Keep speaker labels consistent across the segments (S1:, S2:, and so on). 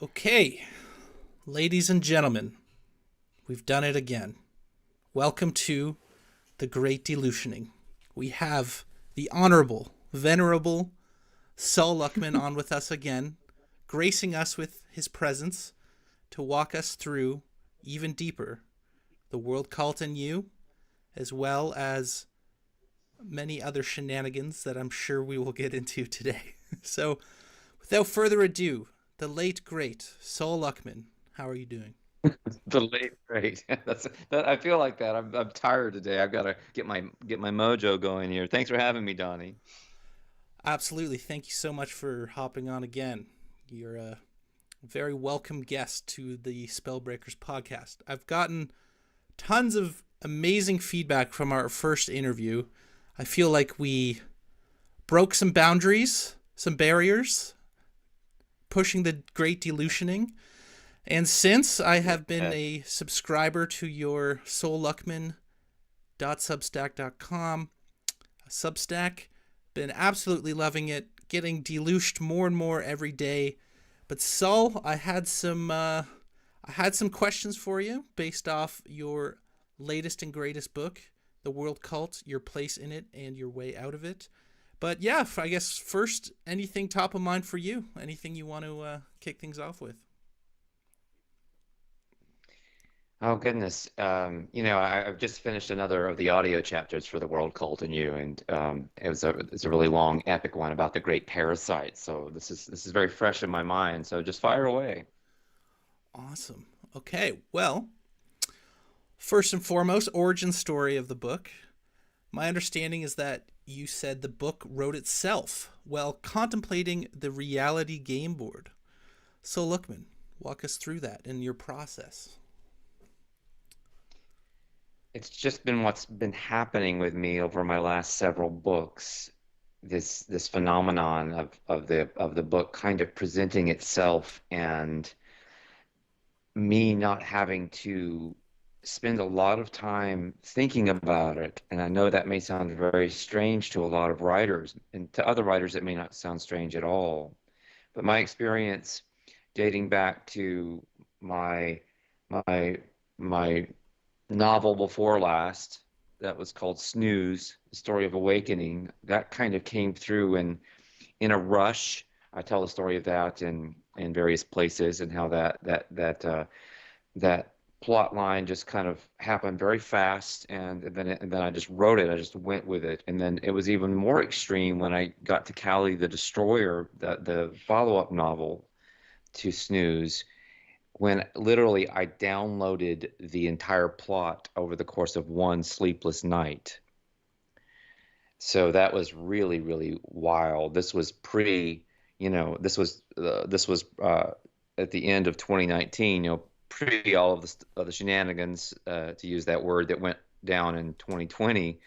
S1: Okay, ladies and gentlemen, we've done it again. Welcome to the Great Delusioning. We have the Honorable, Venerable Sol Luckman on with us again, gracing us with his presence to walk us through even deeper the world cult and you, as well as many other shenanigans that I'm sure we will get into today. So, without further ado, the late great Sol Luckman. How are you doing?
S2: The late great. I feel like that. I'm tired today. I've got to get my mojo going here. Thanks for having me, Donnie.
S1: Absolutely. Thank you so much for hopping on again. You're a very welcome guest to the Spellbreakers podcast. I've gotten tons of amazing feedback from our first interview. I feel like we broke some boundaries, some barriers, pushing the Great Delusioning. And since I have been a subscriber to your solluckman.substack.com Substack, been absolutely loving it, getting delushed more and more every day. But Sol, I had some questions for you based off your latest and greatest book, The World Cult, Your Place in It and Your Way Out of It. But yeah, I guess first, anything top of mind for you? Anything you want to kick things off with?
S2: Oh goodness. I've just finished another of the audio chapters for The World Cult and You, and it's a really long, epic one about the Great Parasite. So this is very fresh in my mind. So just fire away.
S1: Awesome. Okay, well, first and foremost, origin story of the book. My understanding is that you said the book wrote itself while contemplating the reality game board. So, Luckman, walk us through that and your process.
S2: It's just been what's been happening with me over my last several books. This phenomenon of the book kind of presenting itself and me not having to spend a lot of time thinking about it. And I know that may sound very strange to a lot of writers, and to other writers, it may not sound strange at all. But my experience dating back to my my my novel before last, that was called Snooze, The Story of Awakening, that kind of came through in a rush. I tell the story of that in various places, and how that plot line just kind of happened very fast, and then I just wrote it. I just went with it, and then it was even more extreme when I got to Callie the Destroyer, the follow-up novel to Snooze, when literally I downloaded the entire plot over the course of one sleepless night. So that was really, really wild. This was at the end of 2019, pre all of the shenanigans, to use that word, that went down in 2020.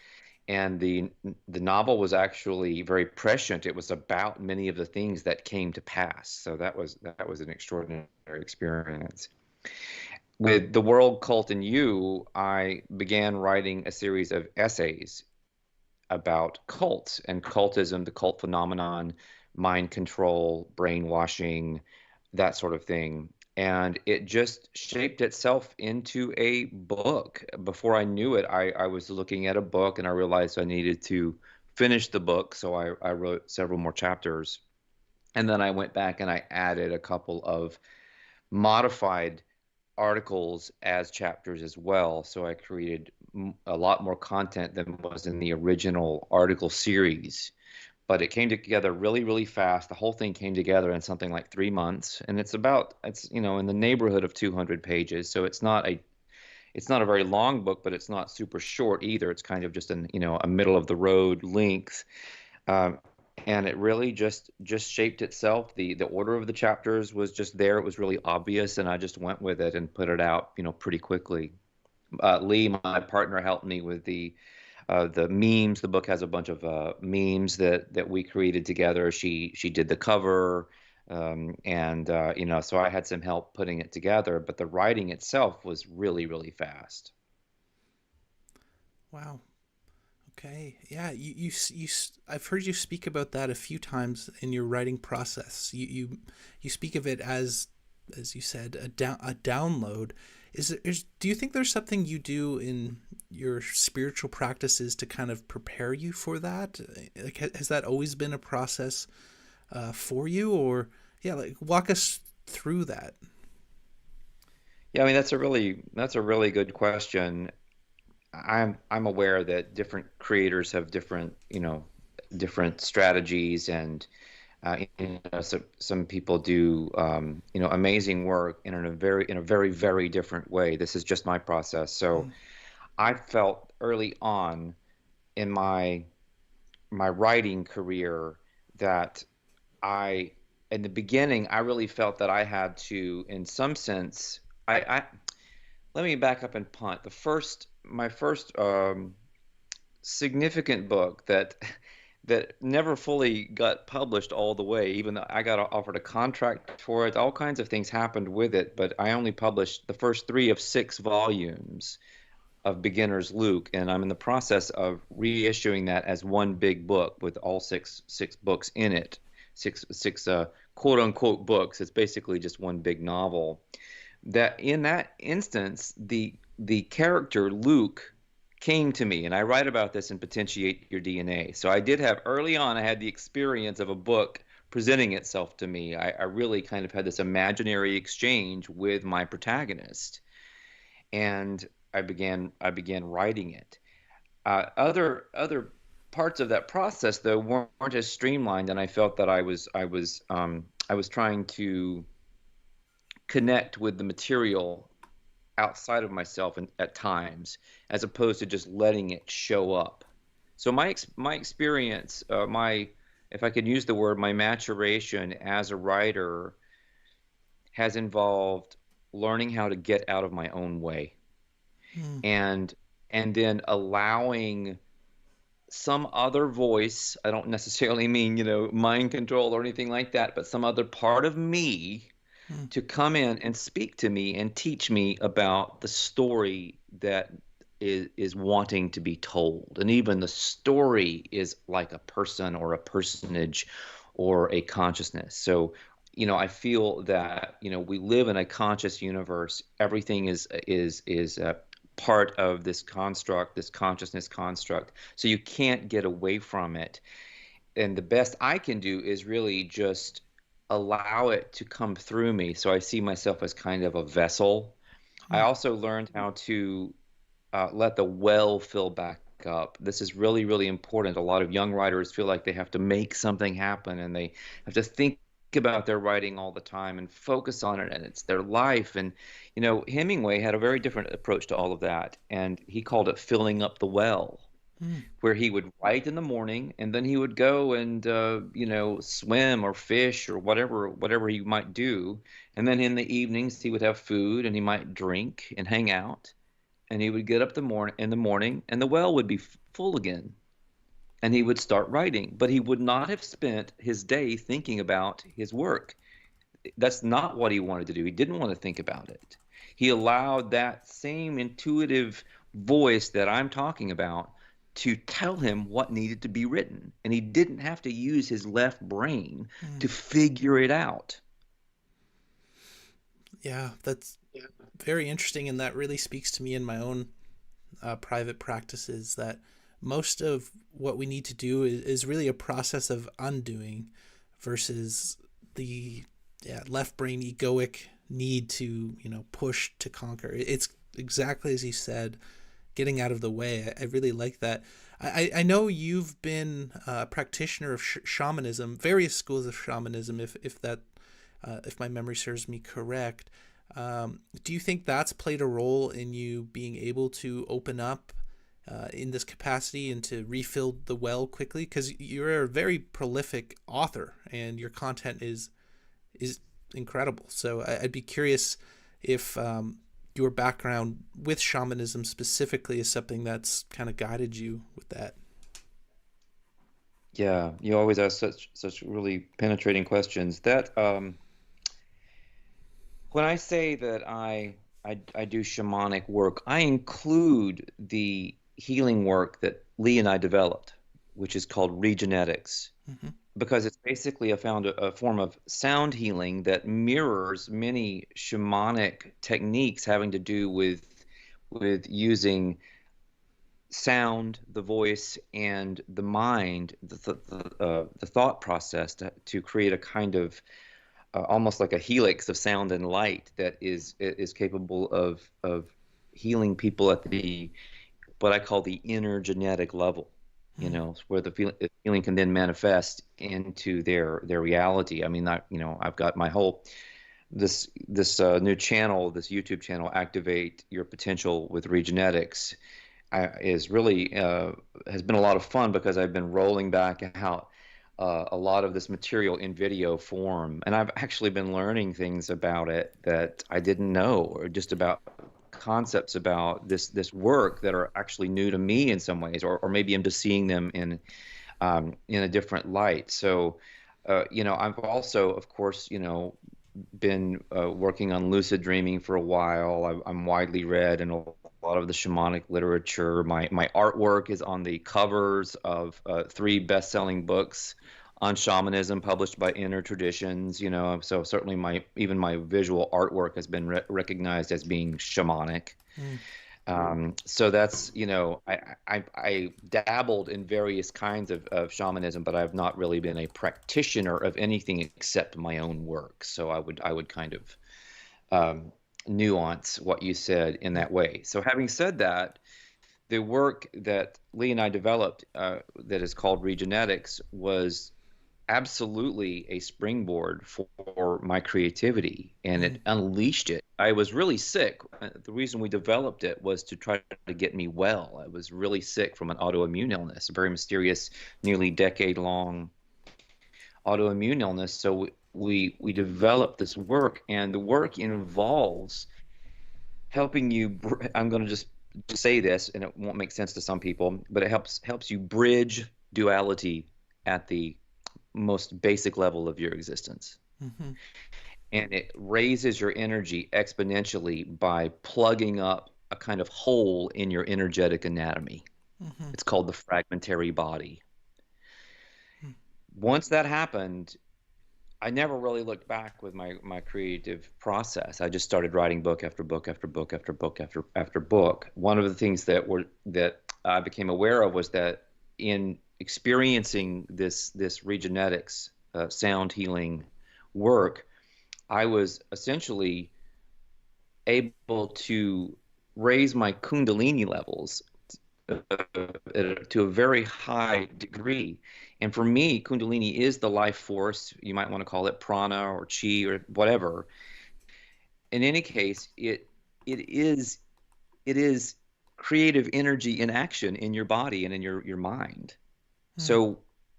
S2: And the novel was actually very prescient. It was about many of the things that came to pass. So that was an extraordinary experience. With The World Cult and You, I began writing a series of essays about cults and cultism, the cult phenomenon, mind control, brainwashing, that sort of thing. And it just shaped itself into a book. Before I knew it, I was looking at a book, and I realized I needed to finish the book. So I wrote several more chapters. And then I went back and I added a couple of modified articles as chapters as well. So I created a lot more content than was in the original article series. but it came together really, really fast. The whole thing came together in something like 3 months, and it's in the neighborhood of 200 pages. So it's not a very long book, but it's not super short either. It's kind of just a middle of the road length. Um, and it really just shaped itself. The order of the chapters was just there. It was really obvious, and I just went with it and put it out, pretty quickly. Lee, my partner, helped me with the memes. The book has a bunch of memes that we created together. She did the cover, and so I had some help putting it together. But the writing itself was really, really fast.
S1: Wow. Okay. Yeah. I've heard you speak about that a few times in your writing process. You speak of it as you said, a download. Do you think there's something you do in your spiritual practices to kind of prepare you for that? Like, has that always been a process for you, or yeah, like walk us through that.
S2: Yeah, I mean that's a really good question. I'm aware that different creators have different strategies, and so some people do amazing work in a very very different way. This is just my process. So
S1: Mm,
S2: I felt early on in my writing career that I in the beginning I really felt that I had to, in some sense, I let me back up and punt. My first significant book that never fully got published all the way, even though I got offered a contract for it. All kinds of things happened with it, but I only published the first three of 6 volumes of Beginner's Luke, and I'm in the process of reissuing that as one big book with all six books in it, six quote unquote books. It's basically just one big novel. That in that instance, the character Luke came to me, and I write about this in Potentiate Your DNA. So I did have early on, I had the experience of a book presenting itself to me. I really kind of had this imaginary exchange with my protagonist, and I began writing it. Other parts of that process though weren't as streamlined, and I felt that I was trying to connect with the material outside of myself and at times, as opposed to just letting it show up. So my experience, my if I could use the word, my maturation as a writer has involved learning how to get out of my own way,
S1: mm,
S2: and then allowing some other voice. I don't necessarily mean, mind control or anything like that, but some other part of me
S1: mm,
S2: to come in and speak to me and teach me about the story that is wanting to be told. And even the story is like a person or a personage or a consciousness. So, I feel that, we live in a conscious universe. Everything is part of this construct, this consciousness construct. So you can't get away from it. And the best I can do is really just allow it to come through me. So I see myself as kind of a vessel. I
S1: mm.
S2: also learned how to let the well fill back up. This is really, really important. A lot of young writers feel like they have to make something happen, and they have to think about their writing all the time and focus on it, and it's their life. And Hemingway had a very different approach to all of that, and he called it filling up the well,
S1: Mm.
S2: where he would write in the morning, and then he would go and swim or fish or whatever he might do, and then in the evenings he would have food and he might drink and hang out, and he would get up in the morning, and the well would be full again, and he would start writing. But he would not have spent his day thinking about his work. That's not what he wanted to do. He didn't want to think about it. He allowed that same intuitive voice that I'm talking about to tell him what needed to be written. And he didn't have to use his left brain
S1: Mm.
S2: to figure it out.
S1: Yeah, that's very interesting, and that really speaks to me in my own private practices. That most of what we need to do is really a process of undoing versus the left brain egoic need to push to conquer. It's exactly as you said. getting out of the way. I really like that. I know you've been a practitioner of shamanism, various schools of shamanism, if my memory serves me correct. Do you think that's played a role in you being able to open up in this capacity and to refill the well quickly? Because you're a very prolific author and your content is incredible. So I'd be curious if your background with shamanism specifically is something that's kind of guided you with that.
S2: Yeah, you always ask such really penetrating questions. That when I say that I do shamanic work, I include the healing work that Lee and I developed, which is called regenetics,
S1: Mm-hmm.
S2: because it's basically a form of sound healing that mirrors many shamanic techniques having to do with using sound, the voice, and the mind, the thought process to create a kind of almost like a helix of sound and light that is capable of healing people at the what I call the inner genetic level. You
S1: Mm.
S2: know, where the feeling can then manifest into their reality. I mean, I've got my whole this new channel, this YouTube channel, Activate Your Potential with Regenetics, is really has been a lot of fun because I've been rolling back out a lot of this material in video form, and I've actually been learning things about it that I didn't know, or just about concepts about this work that are actually new to me in some ways, or maybe I'm just seeing them in a different light. So, I've also, of course, been working on lucid dreaming for a while. I'm widely read in a lot of the shamanic literature. My artwork is on the covers of three best-selling books on shamanism published by Inner Traditions. So certainly even my visual artwork has been recognized as being shamanic.
S1: Mm.
S2: So that's, I dabbled in various kinds of shamanism, but I've not really been a practitioner of anything except my own work. So I would kind of nuance what you said in that way. So having said that, the work that Lee and I developed that is called Regenetics was absolutely a springboard for my creativity, and
S1: Mm.
S2: it unleashed it. I was really sick. The reason we developed it was to try to get me well. I was really sick from an autoimmune illness, a very mysterious, nearly decade-long autoimmune illness. So we developed this work, and the work involves helping you. I'm going to just say this, and it won't make sense to some people, but it helps you bridge duality at the most basic level of your existence.
S1: Mm-hmm.
S2: And it raises your energy exponentially by plugging up a kind of hole in your energetic anatomy.
S1: Mm-hmm.
S2: It's called the fragmentary body.
S1: Mm.
S2: Once that happened, I never really looked back with my creative process. I just started writing book after book after book after book after book. One of the things that I became aware of was that in experiencing this regenetics sound healing work, I was essentially able to raise my kundalini levels to a very high degree. And for me, kundalini is the life force. You might want to call it prana or chi or whatever. In any case, it is creative energy in action in your body and in your mind.
S1: Mm.
S2: So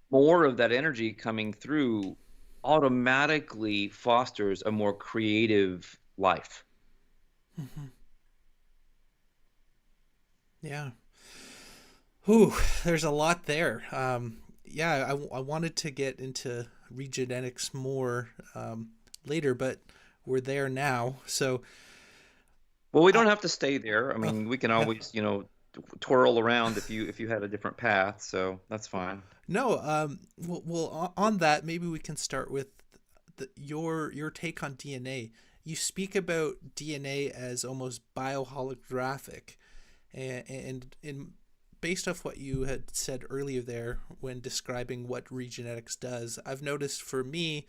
S2: more of that energy coming through automatically fosters a more creative life.
S1: Mm-hmm. Yeah. Whew, there's a lot there. Yeah, I wanted to get into regenetics more later, but we're there now. So,
S2: Well, we
S1: uh,
S2: don't have to stay there. I
S1: oh,
S2: mean, we can
S1: yeah.
S2: always, twirl around if you had a different path, so that's fine.
S1: No, on that, maybe we can start with your take on DNA. You speak about DNA as almost bioholographic, and in based off what you had said earlier there when describing what regenetics does, I've noticed for me,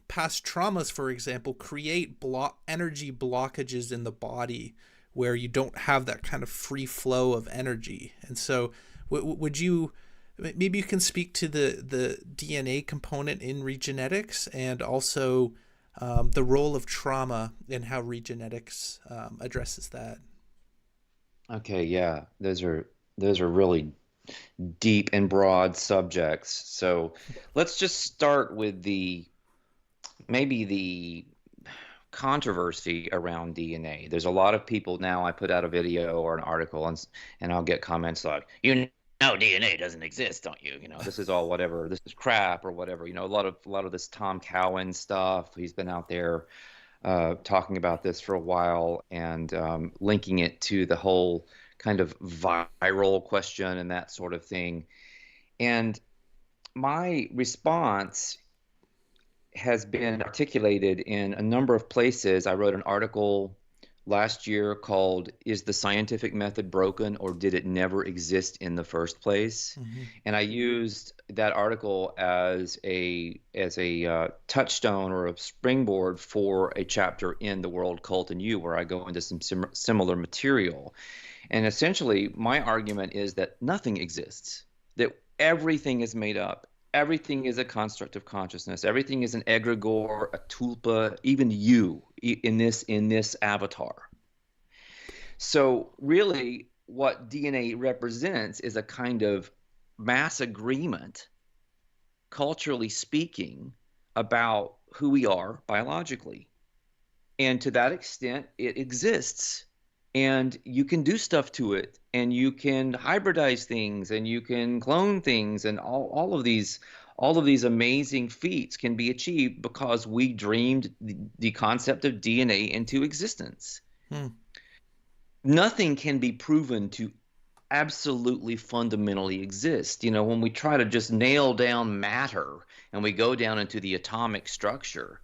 S1: past traumas, for example, create energy blockages in the body, where you don't have that kind of free flow of energy. And so would you, maybe you can speak to the DNA component in regenetics, and also the role of trauma and how regenetics addresses that.
S2: Okay, yeah, those are really deep and broad subjects. So let's just start with maybe the controversy around DNA. There's a lot of people now. I put out a video or an article, and I'll get comments like, "You know, DNA doesn't exist, don't you? You know, this is all whatever. This is crap or whatever." You know, a lot of this Tom Cowan stuff. He's been out there talking about this for a while, and linking it to the whole kind of viral question and that sort of thing. And my response has been articulated in a number of places. I wrote an article last year called "Is the Scientific Method Broken, or Did It Never Exist in the First Place?"
S1: Mm-hmm.
S2: And I used that article as a touchstone or a springboard for a chapter in The World, Cult, and You, where I go into some similar material. And essentially, my argument is that nothing exists, that everything is made up. Everything is a construct of consciousness. Everything is an egregore, a tulpa, even you in this avatar. So really, what DNA represents is a kind of mass agreement, culturally speaking, about who we are biologically. And to that extent, it exists. And you can do stuff to it, and you can hybridize things, and you can clone things, and all of these amazing feats can be achieved because we dreamed the concept of DNA into existence.
S1: Hmm.
S2: Nothing can be proven to absolutely fundamentally exist. You know, when we try to just nail down matter and we go down into the atomic structure,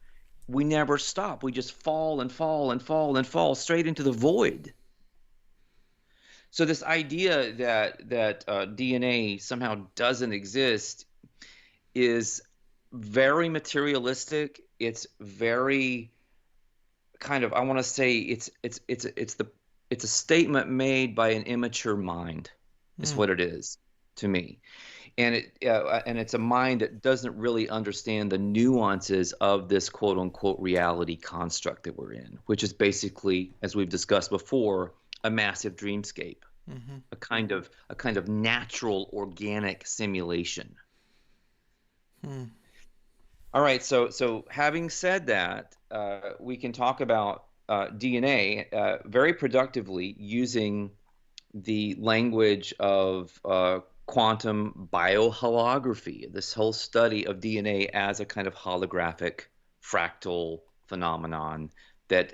S2: we never stop. We just fall and fall and fall and fall straight into the void. So this idea that DNA somehow doesn't exist is very materialistic. It's very kind of, I want to say, it's a statement made by an immature mind. Is what it is to me. And it's a mind that doesn't really understand the nuances of this quote unquote reality construct that we're in, which is basically, as we've discussed before, a massive dreamscape,
S1: Mm-hmm.
S2: a kind of natural organic simulation.
S1: Hmm.
S2: All right, so having said that, we can talk about DNA very productively using the language of quantum bioholography, this whole study of DNA as a kind of holographic fractal phenomenon that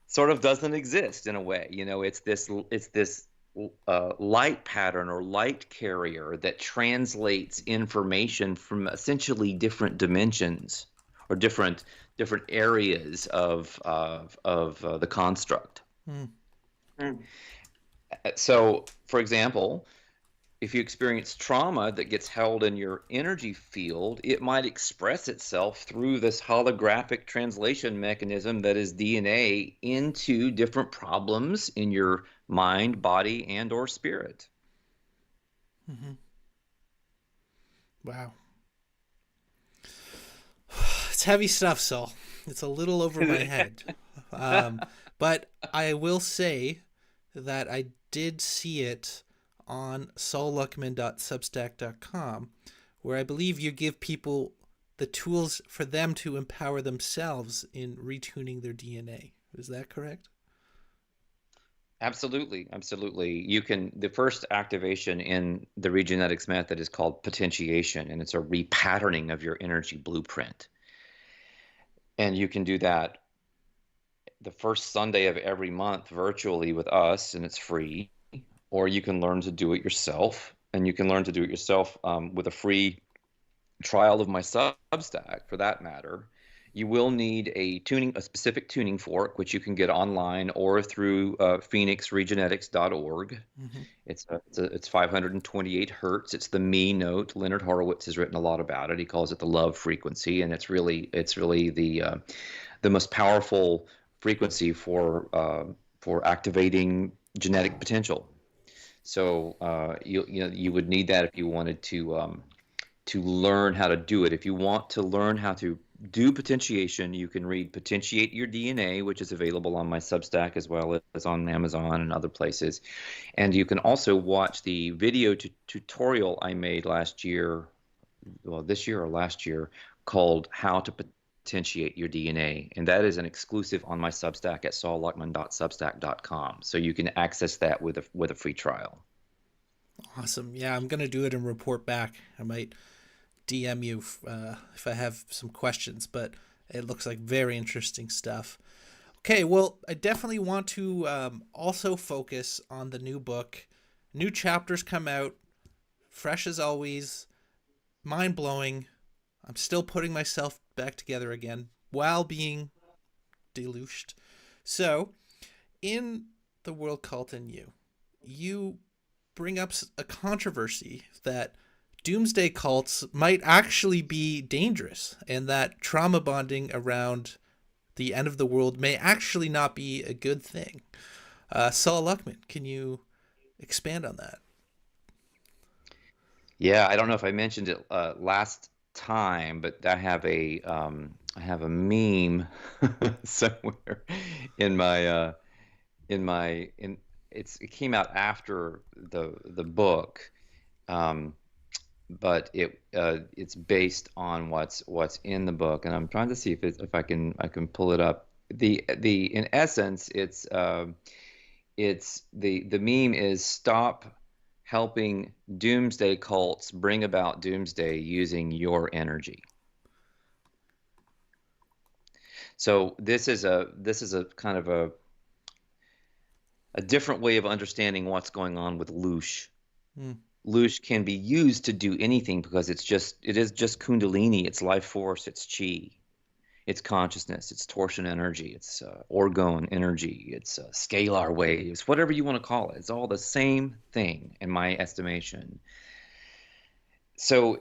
S2: sort of doesn't exist in a way. You know, it's this light pattern or light carrier that translates information from essentially different dimensions or different areas of the construct.
S1: Hmm.
S2: So, for example, if you experience trauma that gets held in your energy field, it might express itself through this holographic translation mechanism that is DNA into different problems in your mind, body, and or spirit.
S1: Mm-hmm. Wow. It's heavy stuff, Sol. It's a little over my head. But I will say that I did see it on solluckman.substack.com, where I believe you give people the tools for them to empower themselves in retuning their DNA. Is that correct?
S2: Absolutely, absolutely. The first activation in the regenetics method is called potentiation, and it's a repatterning of your energy blueprint. And you can do that the first Sunday of every month virtually with us, and it's free. Or you can learn to do it yourself, and you can learn to do it yourself with a free trial of my Substack, for that matter. You will need a specific tuning fork, which you can get online or through phoenixregenetics.org.
S1: Mm-hmm.
S2: It's 528 hertz. It's the me note. Leonard Horowitz has written a lot about it. He calls it the love frequency, and it's really the most powerful frequency for for activating genetic potential. So you would need that if you wanted to learn how to do it. If you want to learn how to do potentiation, you can read Potentiate Your DNA, which is available on my Substack as well as on Amazon and other places. And you can also watch the video tutorial I made last year, well, this year or last year, called How to Potentiate Your DNA. And that is an exclusive on my Substack at solluckman.substack.com. So you can access that with a free trial.
S1: Awesome. Yeah, I'm going to do it and report back. I might DM you if I have some questions, but it looks like very interesting stuff. Okay, well, I definitely want to also focus on the new book. New chapters come out, fresh as always, mind-blowing. I'm still putting myself back together again while being delushed. So, in The World Cult and you bring up a controversy that doomsday cults might actually be dangerous and that trauma bonding around the end of the world may actually not be a good thing. Sol Luckman, can you expand on that?
S2: Yeah, I don't know if I mentioned it last time, but I have a meme somewhere in my it came out after the book, um, but it's based on what's in the book, and I'm trying to see if I can pull it up. The in essence, it's the meme is stop helping doomsday cults bring about doomsday using your energy. So this is a kind of a different way of understanding what's going on with Loosh. Loosh can be used to do anything because it is just Kundalini, it's life force, it's chi, it's consciousness, it's torsion energy, it's orgone energy, it's scalar waves, whatever you want to call it. It's all the same thing in my estimation. So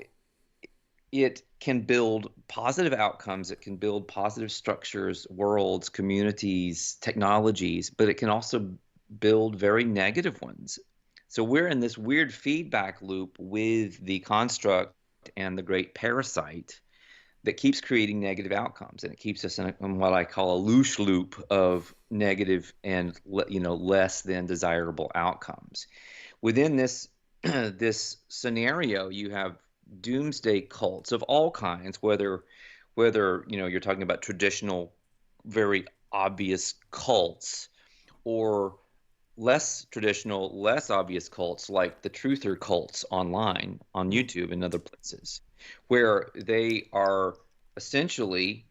S2: it can build positive outcomes, it can build positive structures, worlds, communities, technologies, but it can also build very negative ones. So we're in this weird feedback loop with the construct and the Great Parasite that keeps creating negative outcomes, and it keeps us in what I call a loosh loop of negative and less than desirable outcomes. Within this this scenario, you have doomsday cults of all kinds, whether you're talking about traditional, very obvious cults, or less traditional, less obvious cults like the truther cults online on YouTube and other places, where they are essentially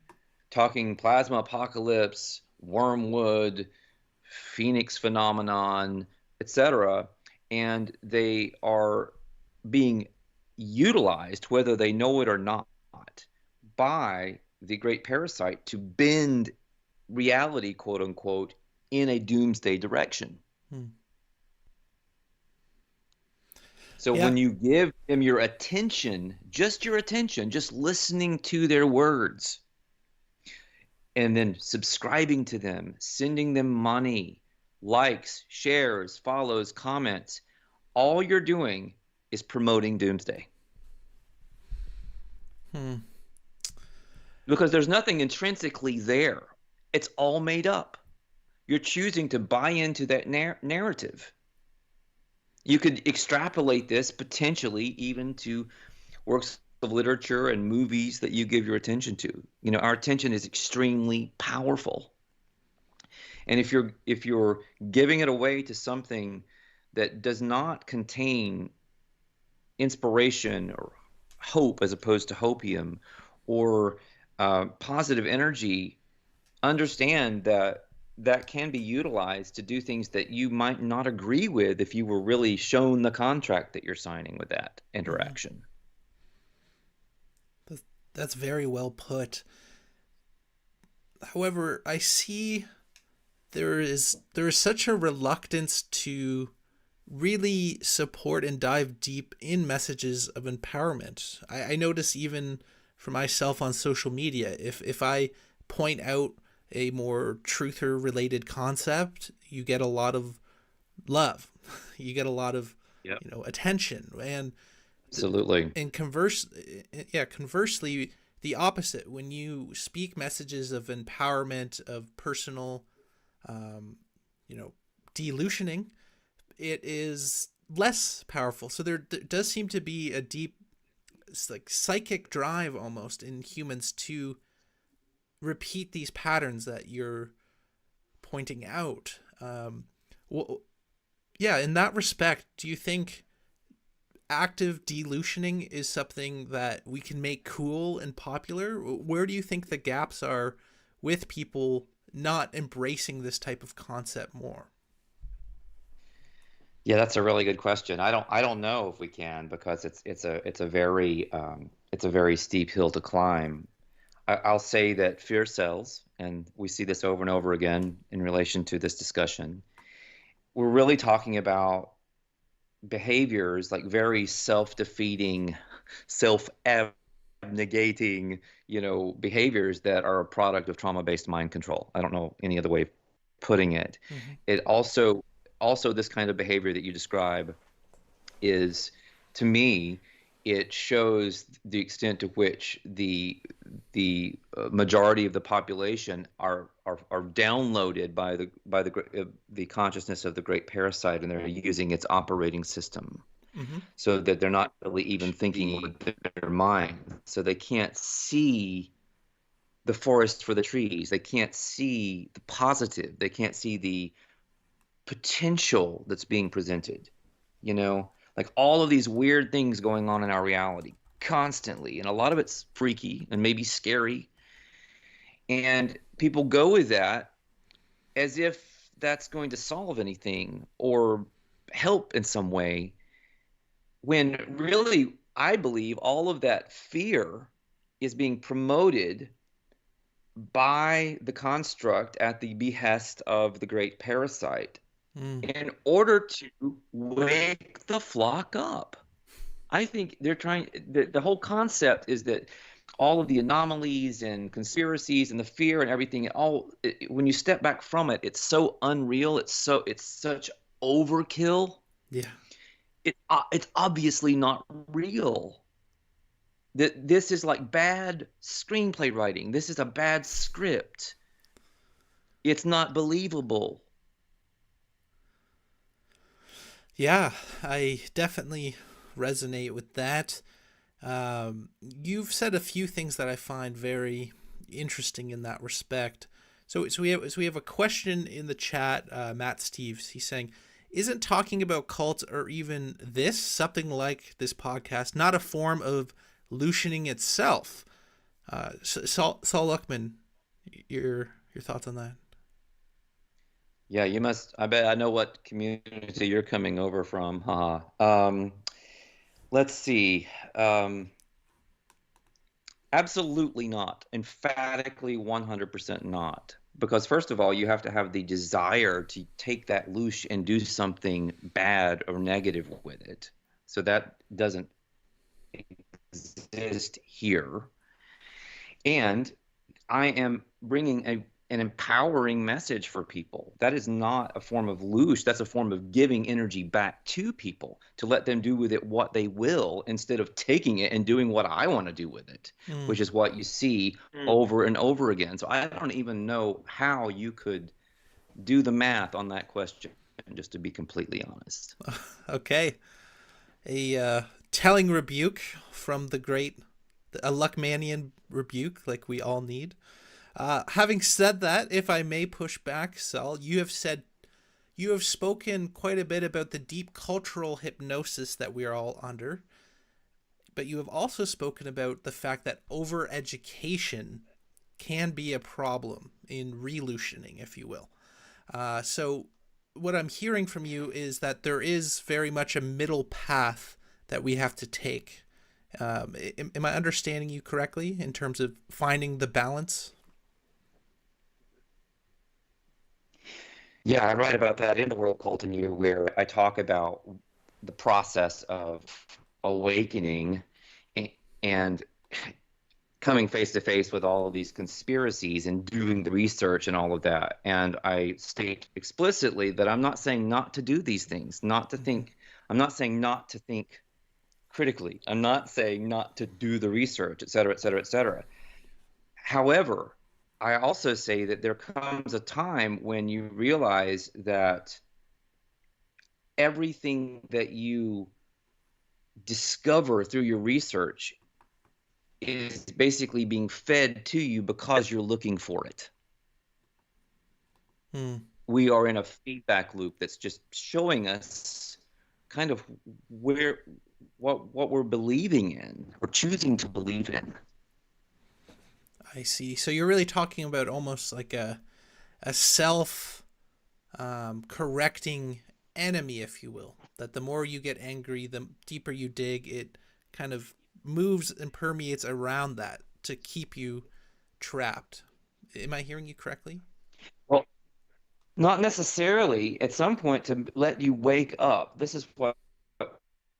S2: talking plasma apocalypse, wormwood, phoenix phenomenon, etc., and they are being utilized, whether they know it or not, by the Great Parasite to bend reality, quote unquote, in a doomsday direction. So
S1: Yeah.
S2: when you give them your attention, just listening to their words, and then subscribing to them, sending them money, likes, shares, follows, comments, all you're doing is promoting doomsday. Because there's nothing intrinsically there. It's all made up. You're choosing to buy into that narrative. You could extrapolate this potentially even to works of literature and movies that you give your attention to. Our attention is extremely powerful. And if you're giving it away to something that does not contain inspiration or hope, as opposed to hopium, or positive energy, understand that can be utilized to do things that you might not agree with if you were really shown the contract that you're signing with that interaction.
S1: That's very well put. However, I see there is such a reluctance to really support and dive deep in messages of empowerment. I notice even for myself on social media, if I point out a more truther related concept, you get a lot of love, you get a lot of,
S2: Yep.
S1: attention, and
S2: Absolutely.
S1: conversely, the opposite. When you speak messages of empowerment, of personal, um, you know, delusioning, it is less powerful. So there does seem to be a deep, like, psychic drive almost in humans to repeat these patterns that you're pointing out. Well, yeah, in that respect, do you think active delusioning is something that we can make cool and popular? Where do you think the gaps are with people not embracing this type of concept more?
S2: Yeah, that's a really good question. I don't know if we can, because it's a very steep hill to climb. I'll say that fear sells, and we see this over and over again in relation to this discussion. We're really talking about behaviors like very self-defeating, self-abnegating, behaviors that are a product of trauma-based mind control. I don't know any other way of putting it.
S1: Mm-hmm.
S2: It also this kind of behavior that you describe is, to me, it shows the extent to which the majority of the population are downloaded by the consciousness of the Great Parasite, and they're using its operating system,
S1: Mm-hmm.
S2: so that they're not really even thinking with their mind. So they can't see the forest for the trees. They can't see the positive. They can't see the potential that's being presented. Like all of these weird things going on in our reality constantly, and a lot of it's freaky and maybe scary, and people go with that as if that's going to solve anything or help in some way, when really I believe all of that fear is being promoted by the construct at the behest of the Great Parasite
S1: Mm.
S2: in order to wake the flock up. I think they're trying, the whole concept is that all of the anomalies and conspiracies and the fear and everything, when you step back from it, it's so unreal. It's such overkill.
S1: Yeah.
S2: It's obviously not real. That this is like bad screenplay writing. This is a bad script. It's not believable.
S1: Yeah, I definitely resonate with that. You've said a few things that I find very interesting in that respect. So we have a question in the chat. Matt Steves, he's saying, "Isn't talking about cults or even this something like this podcast not a form of loosening itself?" Sol Luckman, your thoughts on that?
S2: Yeah, you must. I bet I know what community you're coming over from. Haha. Let's see. Um, Absolutely not. Emphatically 100% not. Because first of all, you have to have the desire to take that loosh and do something bad or negative with it. So that doesn't exist here. And I am bringing an empowering message for people. That is not a form of loosh. That's a form of giving energy back to people to let them do with it what they will, instead of taking it and doing what I want to do with it,
S1: Mm.
S2: which is what you see over and over again. So I don't even know how you could do the math on that question, just to be completely honest.
S1: Okay, a telling rebuke from a Luckmanian rebuke, like we all need. Having said that, if I may push back, Sal, you have spoken quite a bit about the deep cultural hypnosis that we are all under, but you have also spoken about the fact that overeducation can be a problem in relutioning, if you will. So, what I'm hearing from you is that there is very much a middle path that we have to take. Am I understanding you correctly in terms of finding the balance?
S2: Yeah, I write about that in the World Cult in You, where I talk about the process of awakening, and coming face to face with all of these conspiracies and doing the research and all of that. And I state explicitly that I'm not saying not to do these things, not to think. I'm not saying not to think critically. I'm not saying not to do the research, et cetera, et cetera, et cetera. However, I also say that there comes a time when you realize that everything that you discover through your research is basically being fed to you because you're looking for it. We are in a feedback loop that's just showing us kind of what we're believing in or choosing to believe in.
S1: I see. So you're really talking about almost like a self correcting enemy, if you will. That the more you get angry, the deeper you dig, it kind of moves and permeates around that to keep you trapped. Am I hearing you correctly?
S2: Well, not necessarily. At some point, to let you wake up. This is what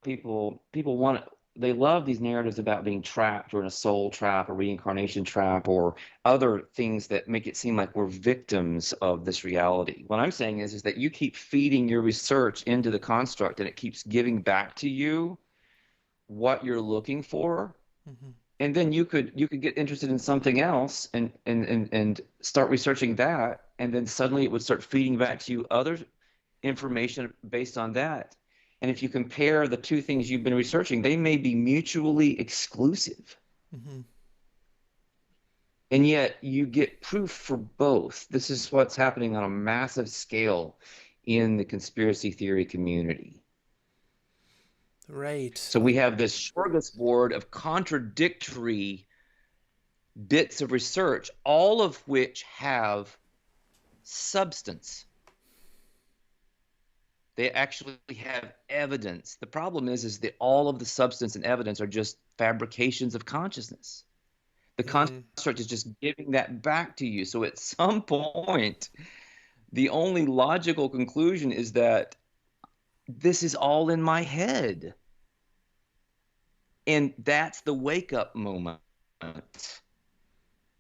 S2: people want. They love these narratives about being trapped or in a soul trap, a reincarnation trap, or other things that make it seem like we're victims of this reality. What I'm saying is that you keep feeding your research into the construct, and it keeps giving back to you what you're looking for. And then you could get interested in something else and start researching that, and then suddenly it would start feeding back to you other information based on that. And if you compare the two things you've been researching, they may be mutually exclusive. And yet you get proof for both. This is what's happening on a massive scale in the conspiracy theory community.
S1: Right.
S2: So we have this smorgasbord of contradictory bits of research, all of which have substance. They actually have evidence. The problem is that all of the substance and evidence are just fabrications of consciousness. The construct is just giving that back to you. So at some point, the only logical conclusion is that this is all in my head. And that's the wake-up moment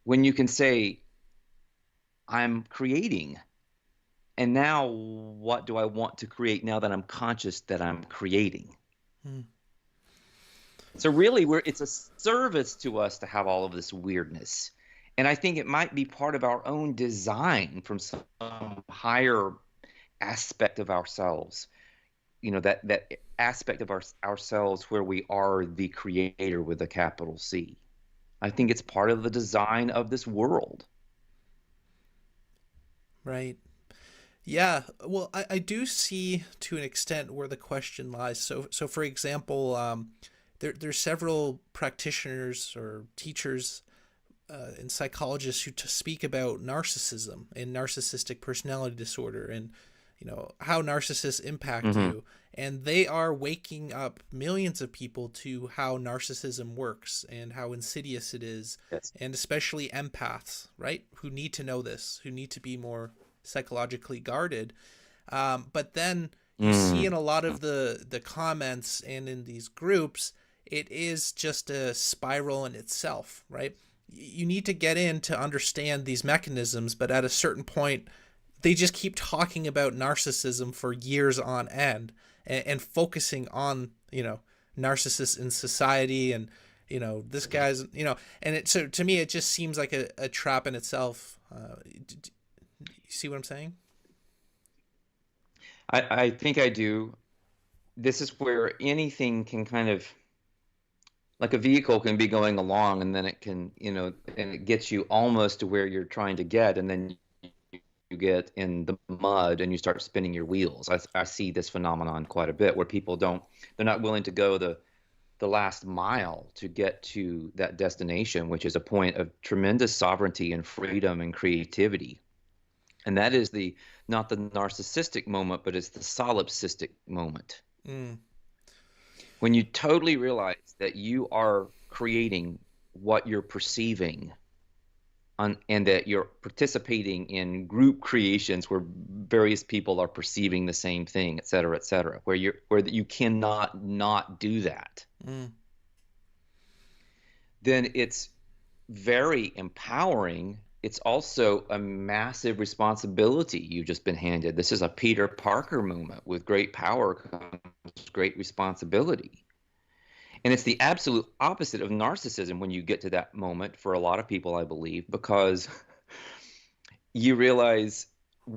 S2: when you can say, I'm creating. And now what do I want to create now that I'm conscious that I'm creating? So really, it's a service to us to have all of this weirdness. And I think it might be part of our own design from some higher aspect of ourselves. You know, that aspect of ourselves where we are the creator with a capital C. I think it's part of the design of this world.
S1: Right. Yeah, well, I do see to an extent where the question lies. So for example, there's several practitioners or teachers and psychologists who speak about narcissism and narcissistic personality disorder, and how narcissists impact you, and they are waking up millions of people to how narcissism works and how insidious it is.
S2: Yes.
S1: And especially empaths, right, who need to know this, who need to be more psychologically guarded. But then you see in a lot of the comments and in these groups, it is just a spiral in itself, right? You need to get in to understand these mechanisms, but at a certain point, they just keep talking about narcissism for years on end and focusing on, narcissists in society and, this guy's, and so to me, it just seems like a trap in itself. You see what I'm saying?
S2: I think I do. This is where anything can kind of, like a vehicle can be going along, and then it can, and it gets you almost to where you're trying to get, and then you get in the mud and you start spinning your wheels. I see this phenomenon quite a bit where people they're not willing to go the last mile to get to that destination, which is a point of tremendous sovereignty and freedom and creativity. And that is not the narcissistic moment, but it's the solipsistic moment. When you totally realize that you are creating what you're perceiving, and that you're participating in group creations where various people are perceiving the same thing, et cetera, where you cannot not do that. Then it's very empowering. It's also a massive responsibility you've just been handed. This is a Peter Parker moment. With great power comes great responsibility. And it's the absolute opposite of narcissism when you get to that moment for a lot of people, I believe, because you realize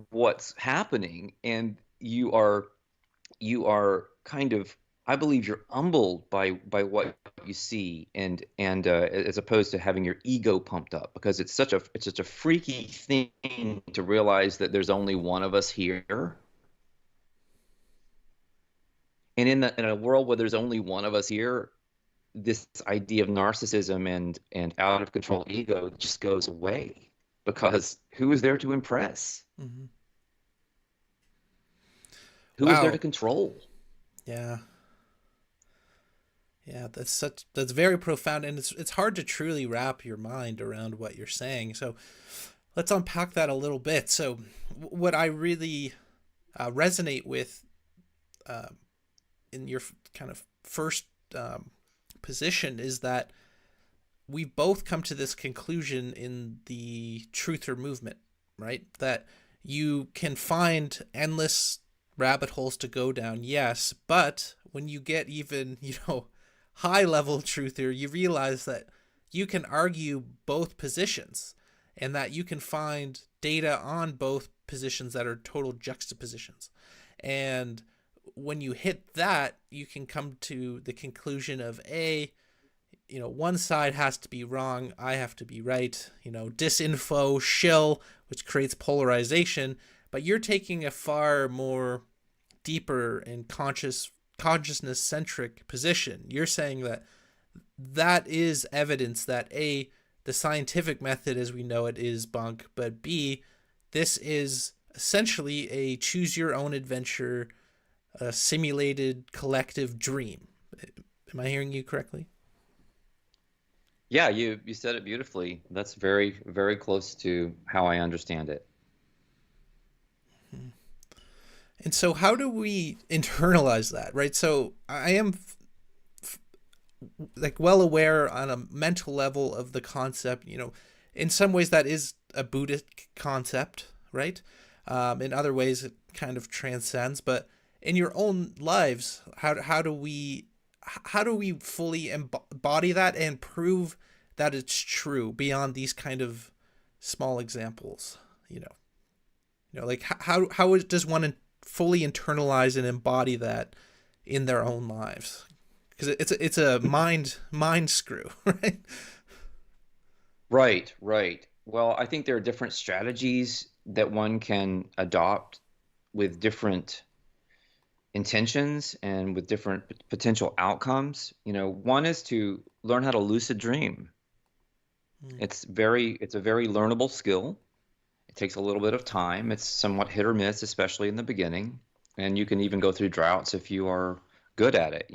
S2: what's happening, and you are kind of, I believe you're humbled by what you see, and as opposed to having your ego pumped up, because it's such a freaky thing to realize that there's only one of us here. And in a world where there's only one of us here, this idea of narcissism and out of control ego just goes away, because who is there to impress?
S1: Hmm.
S2: Who is there to
S1: Wow.
S2: control?
S1: Yeah. Yeah, that's very profound, and it's hard to truly wrap your mind around what you're saying. So let's unpack that a little bit. So what I really resonate with uh, in your kind of first um, position is that we've both come to this conclusion in the truther movement, right? That you can find endless rabbit holes to go down, yes, but when you get even, high level truther, you realize that you can argue both positions and that you can find data on both positions that are total juxtapositions. And when you hit that, you can come to the conclusion of one side has to be wrong, I have to be right, disinfo, shill, which creates polarization, but you're taking a far more deeper and consciousness centric position. You're saying that that is evidence that A, the scientific method as we know it is bunk, but B, this is essentially a choose your own adventure, a simulated collective dream. Am I hearing you correctly?
S2: Yeah, you said it beautifully. That's very, very close to how I understand it.
S1: And so, how do we internalize that, right? So, I am like well aware on a mental level of the concept. In some ways, that is a Buddhist concept, right? In other ways, it kind of transcends. But in your own lives, how do we fully embody that and prove that it's true beyond these kind of small examples? Like how does one fully internalize and embody that in their own lives? Because it's a mind screw, right?
S2: Right, right. Well, I think there are different strategies that one can adopt with different intentions and with different potential outcomes. One is to learn how to lucid dream.
S1: Mm.
S2: It's a very learnable skill. It takes a little bit of time. It's somewhat hit or miss, especially in the beginning. And you can even go through droughts if you are good at it.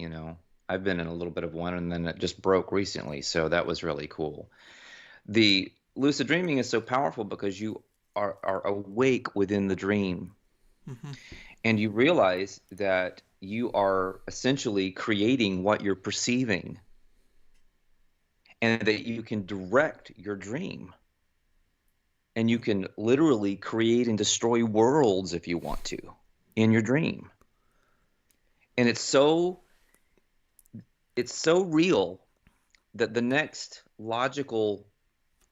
S2: I've been in a little bit of one, and then it just broke recently, so that was really cool. The lucid dreaming is so powerful because you are awake within the dream,
S1: Hmm.
S2: and you realize that you are essentially creating what you're perceiving, and that you can direct your dream, and you can literally create and destroy worlds if you want to in your dream. And it's so real that the next logical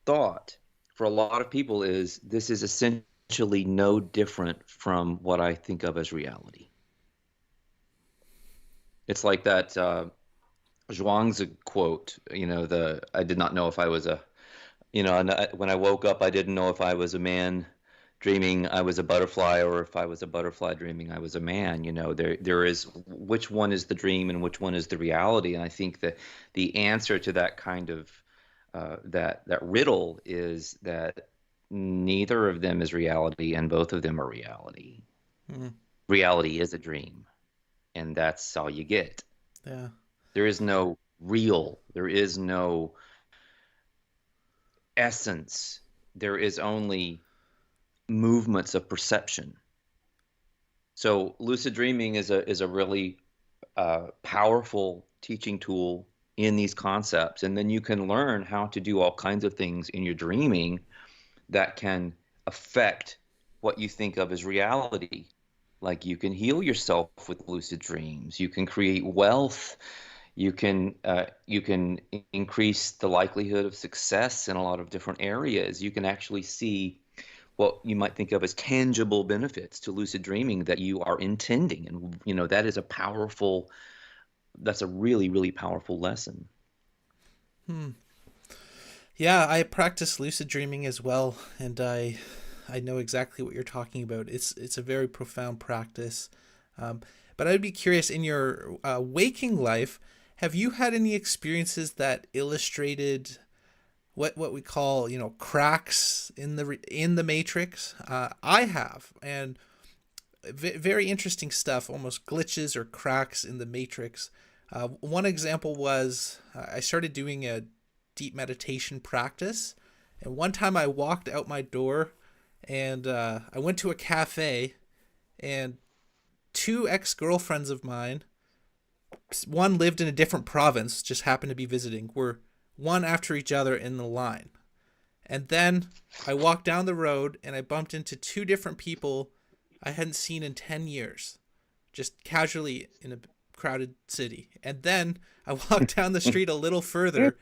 S2: thought for a lot of people is, this is essentially no different from what I think of as reality. It's like that Zhuangzi quote, the I did not know if I was a, and when I woke up, I didn't know if I was a man dreaming I was a butterfly, or if I was a butterfly dreaming I was a man. There is, which one is the dream and which one is the reality? And I think that the answer to that kind of that riddle is that neither of them is reality, and both of them are reality.
S1: Mm.
S2: Reality is a dream, and that's all you get.
S1: Yeah.
S2: There is no real, there is no essence, there is only movements of perception. So lucid dreaming is a really powerful teaching tool in these concepts, and then you can learn how to do all kinds of things in your dreaming that can affect what you think of as reality. Like you can heal yourself with lucid dreams. You can create wealth. You can increase the likelihood of success in a lot of different areas. You can actually see what you might think of as tangible benefits to lucid dreaming that you are intending, and that is that's a really, really powerful lesson.
S1: Hmm. Yeah, I practice lucid dreaming as well, and I know exactly what you're talking about. It's a very profound practice. Um, but I'd be curious, in your waking life, have you had any experiences that illustrated what we call, cracks in the matrix? I have, and very interesting stuff, almost glitches or cracks in the matrix. One example was I started doing a deep meditation practice, and one time I walked out my door, and I went to a cafe, and two ex-girlfriends of mine, one lived in a different province, just happened to be visiting, were one after each other in the line. And then I walked down the road and I bumped into two different people I hadn't seen in 10 years, just casually in a crowded city. And then I walked down the street a little further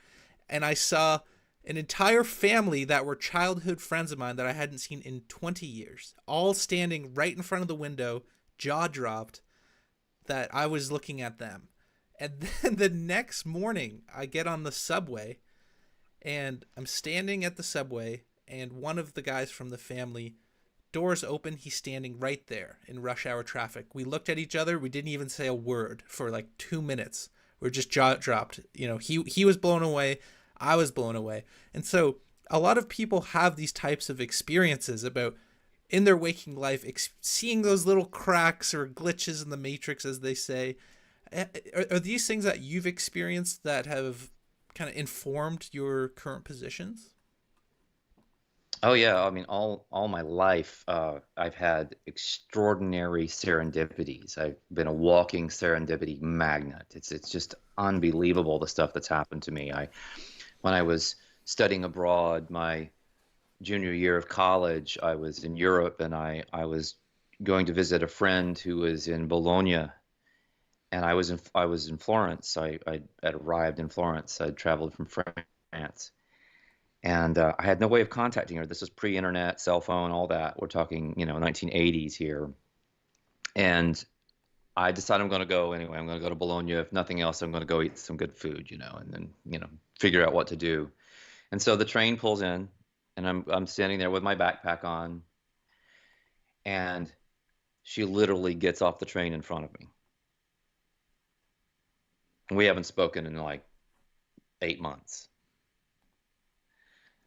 S1: and I saw an entire family that were childhood friends of mine that I hadn't seen in 20 years, all standing right in front of the window, jaw dropped, that I was looking at them. And then the next morning, I get on the subway and I'm standing at the subway, and one of the guys from the family, doors open, he's standing right there in rush hour traffic. We looked at each other, we didn't even say a word for like 2 minutes. We're just jaw dropped. He was blown away, I was blown away. And so a lot of people have these types of experiences about in their waking life, seeing those little cracks or glitches in the matrix, as they say. Are these things that you've experienced that have kind of informed your current positions?
S2: Oh yeah, I mean all my life I've had extraordinary serendipities. I've been a walking serendipity magnet. It's just unbelievable the stuff that's happened to me. I When I was studying abroad, my junior year of college, I was in Europe, and I was going to visit a friend who was in Bologna, and I was in Florence. I had arrived in Florence. I'd traveled from France, and I had no way of contacting her. This was pre-internet, cell phone, all that. We're talking, 1980s here. And I decided I'm going to go anyway. I'm going to go to Bologna. If nothing else, I'm going to go eat some good food, and then, figure out what to do. And so the train pulls in, and I'm standing there with my backpack on, and she literally gets off the train in front of me. We haven't spoken in like 8 months.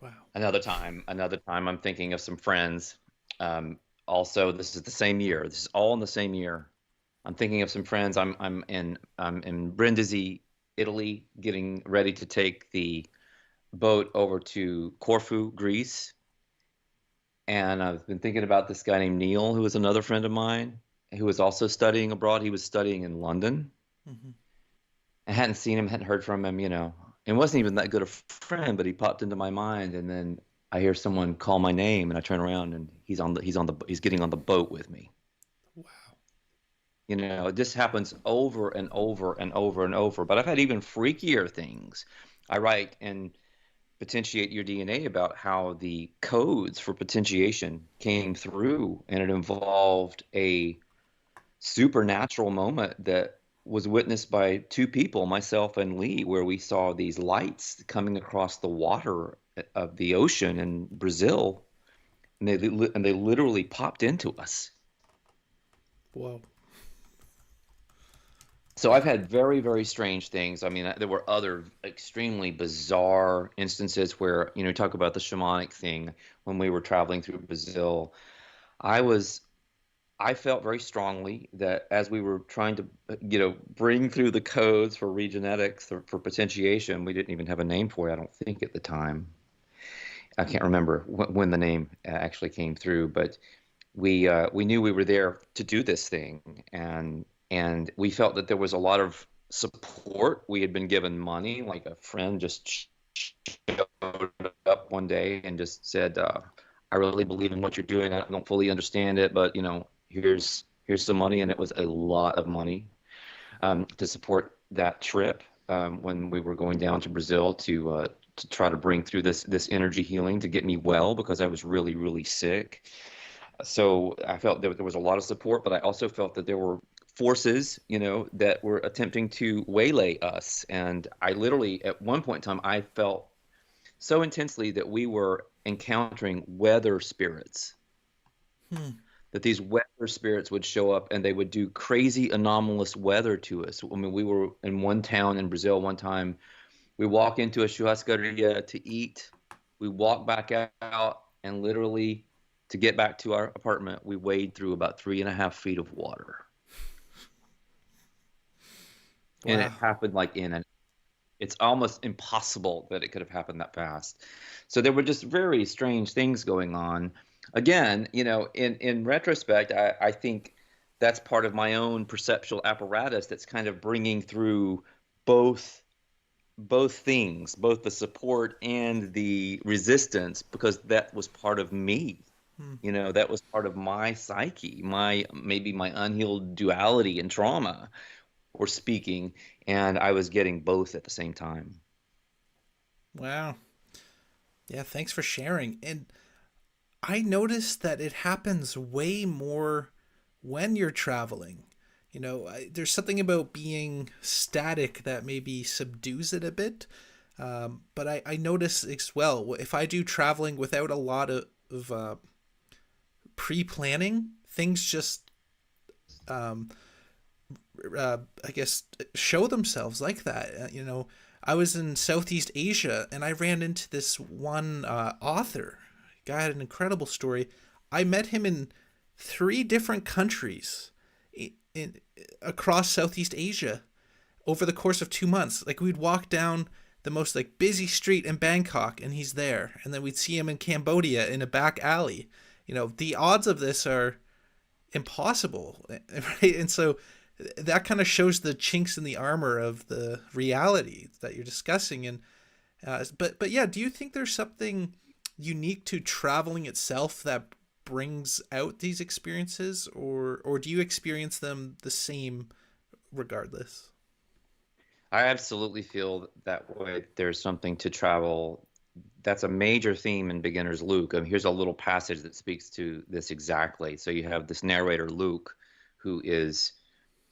S1: Wow.
S2: Another time, I'm thinking of some friends. Also, this is the same year. This is all in the same year. I'm thinking of some friends. I'm in Brindisi, Italy, getting ready to take the boat over to Corfu, Greece. And I've been thinking about this guy named Neil, who was another friend of mine, who was also studying abroad. He was studying in London.
S1: Hmm.
S2: I hadn't seen him, hadn't heard from him. And wasn't even that good a friend, but he popped into my mind. And then I hear someone call my name, and I turn around, and he's getting on the boat with me.
S1: Wow.
S2: This happens over and over and over and over. But I've had even freakier things. I write in Potentiate Your DNA about how the codes for potentiation came through, and it involved a supernatural moment that was witnessed by two people, myself and Lee, where we saw these lights coming across the water of the ocean in Brazil, and they literally popped into us.
S1: Whoa.
S2: So I've had very, very strange things. I mean, there were other extremely bizarre instances where, talk about the shamanic thing. When we were traveling through Brazil, I was I felt very strongly that as we were trying to, bring through the codes for regenetics or for potentiation, we didn't even have a name for it, I don't think, at the time. I can't remember when the name actually came through, but we knew we were there to do this thing, and we felt that there was a lot of support. We had been given money, like a friend just showed up one day and just said, I really believe in what you're doing. I don't fully understand it, but here's some money, and it was a lot of money to support that trip when we were going down to Brazil to try to bring through this energy healing to get me well because I was really, really sick. So I felt that there was a lot of support, but I also felt that there were forces, that were attempting to waylay us. And I literally, at one point in time, I felt so intensely that we were encountering weather spirits,
S1: Hmm.
S2: that these weather spirits would show up and they would do crazy anomalous weather to us. I mean, we were in one town in Brazil one time. We walk into a churrascaria to eat. We walk back out, and literally, to get back to our apartment, we wade through about 3.5 feet of water. And it
S1: Wow.
S2: happened like it's almost impossible that it could have happened that fast. So there were just very strange things going on. Again, in retrospect, I think that's part of my own perceptual apparatus that's kind of bringing through both both things, both the support and the resistance, because that was part of me.
S1: Hmm.
S2: That was part of my psyche, maybe my unhealed duality and trauma were speaking, and I was getting both at the same time.
S1: Wow. Yeah, thanks for sharing. And I noticed that it happens way more when you're traveling. There's something about being static that maybe subdues it a bit. But I notice as well, if I do traveling without a lot of pre planning, things just, um, I guess, show themselves like that. I was in Southeast Asia and I ran into this one author. Guy had an incredible story. I met him in three different countries in across Southeast Asia over the course of 2 months. Like we'd walk down the most like busy street in Bangkok and he's there, and then we'd see him in Cambodia in a back alley. The odds of this are impossible, right? And so that kind of shows the chinks in the armor of the reality that you're discussing. And but yeah, do you think there's something unique to traveling itself that brings out these experiences, or do you experience them the same regardless?
S2: I absolutely feel that way. There's something to travel. That's a major theme in Beginner's Luke. Here's a little passage that speaks to this exactly. So you have this narrator, Luke, who is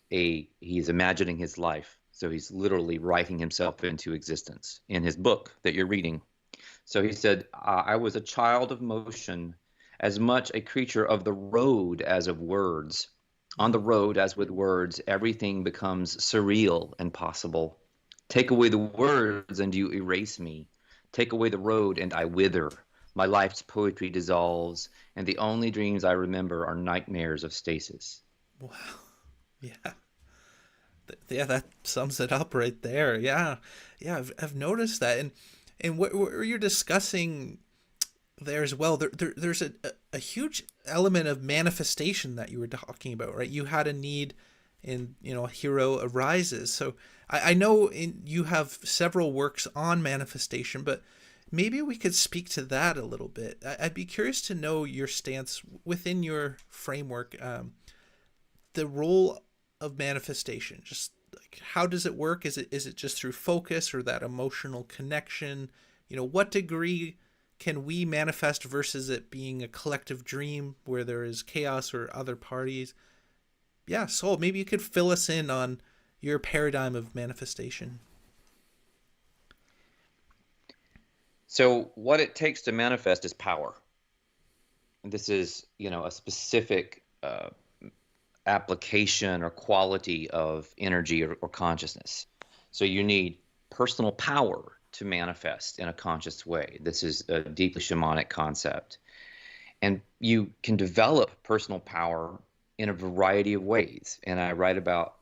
S2: he's imagining his life. So he's literally writing himself into existence in his book that you're reading. So he said, I was a child of motion, as much a creature of the road as of words. On the road, as with words, everything becomes surreal and possible. Take away the words and you erase me. Take away the road and I wither. My life's poetry dissolves, and the only dreams I remember are nightmares of stasis.
S1: Wow. Yeah. Yeah, that sums it up right there. Yeah. Yeah, I've noticed that. And what you're discussing there as well, there's a huge element of manifestation that you were talking about, right? You had a need, and a hero arises. So I know you have several works on manifestation, but maybe we could speak to that a little bit. I'd be curious to know your stance within your framework, the role of manifestation. Just like, how does it work? Is it just through focus or that emotional connection? What degree can we manifest versus it being a collective dream where there is chaos or other parties? Yeah, Sol, maybe you could fill us in on your paradigm of manifestation.
S2: So what it takes to manifest is power. This is, a specific application or quality of energy or consciousness. So you need personal power to manifest in a conscious way. This is a deeply shamanic concept. And you can develop personal power in a variety of ways. And I write about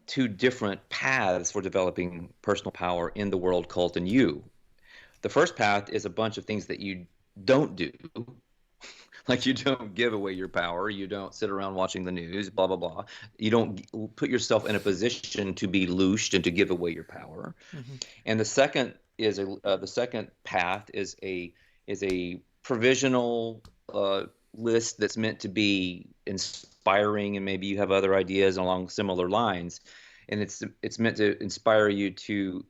S2: two different paths for developing personal power in the world, cult, and you. The first path is a bunch of things that you don't do, Like, you don't give away your power. You don't sit around watching the news, blah, blah, blah. You don't put yourself in a position to be loosed and to give away your power.
S1: Mm-hmm.
S2: And the second path is a provisional list that's meant to be inspiring, and maybe you have other ideas along similar lines, and it's meant to inspire you to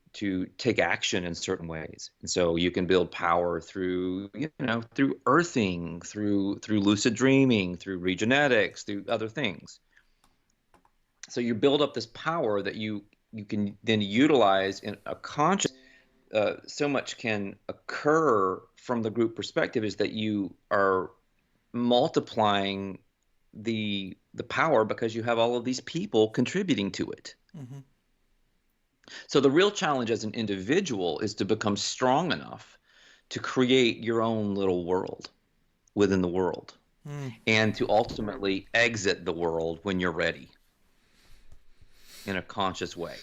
S2: take action in certain ways. And so you can build power through, through earthing, through lucid dreaming, through regenetics, through other things. So you build up this power that you can then utilize in a conscious. So much can occur from the group perspective is that you are multiplying the power because you have all of these people contributing to it.
S1: Mm-hmm.
S2: So the real challenge as an individual is to become strong enough to create your own little world within the world, and to ultimately exit the world when you're ready in a conscious way,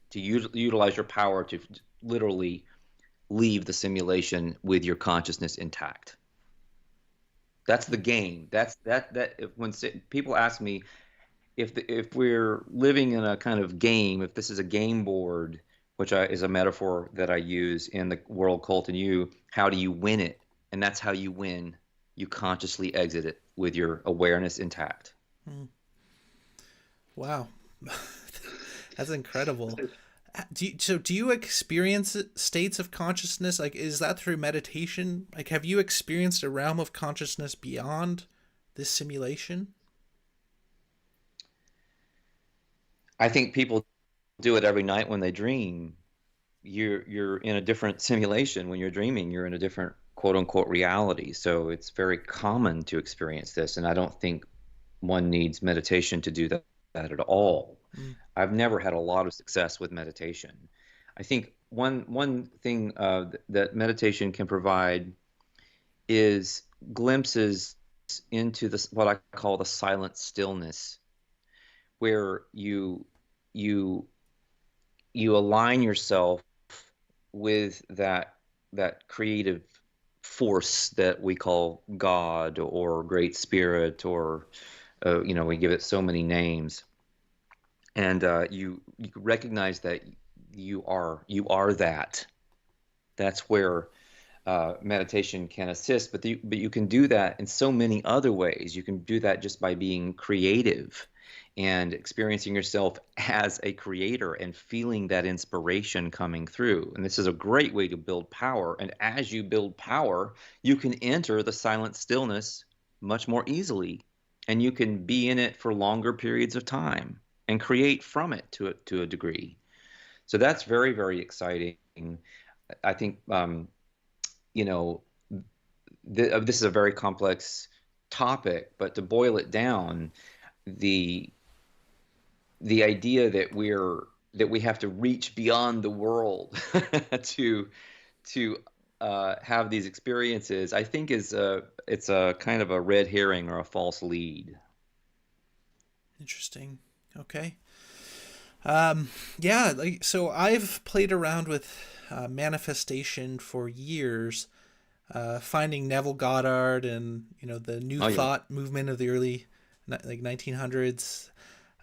S2: to utilize your power to literally leave the simulation with your consciousness intact. That's the game. When people ask me if we're living in a kind of game, if this is a game board, which is a metaphor that I use in the World Cult and You, how do you win it? And that's how you win. You consciously exit it with your awareness intact.
S1: Wow. That's incredible. Do you experience states of consciousness? Like, is that through meditation? Like, have you experienced a realm of consciousness beyond this simulation?
S2: I think people do it every night when they dream. You're in a different simulation when you're dreaming. You're in a different quote unquote reality. So it's very common to experience this. And I don't think one needs meditation to do that at all. I've never had a lot of success with meditation. I think one thing that meditation can provide is glimpses into this, what I call the silent stillness, where you align yourself with that creative force that we call God or Great Spirit, or we give it so many names. And you recognize that you are that. That's where meditation can assist. But you can do that in so many other ways. You can do that just by being creative and experiencing yourself as a creator and feeling that inspiration coming through. And this is a great way to build power. And as you build power, you can enter the silent stillness much more easily, and you can be in it for longer periods of time and create from it to a degree. So that's very, very exciting. I think, this is a very complex topic, but to boil it down, the idea that we have to reach beyond the world to have these experiences, I think it's a kind of a red herring or a false lead.
S1: Interesting. Okay. Yeah, so I've played around with manifestation for years, finding Neville Goddard and the New Thought movement of the early 1900s.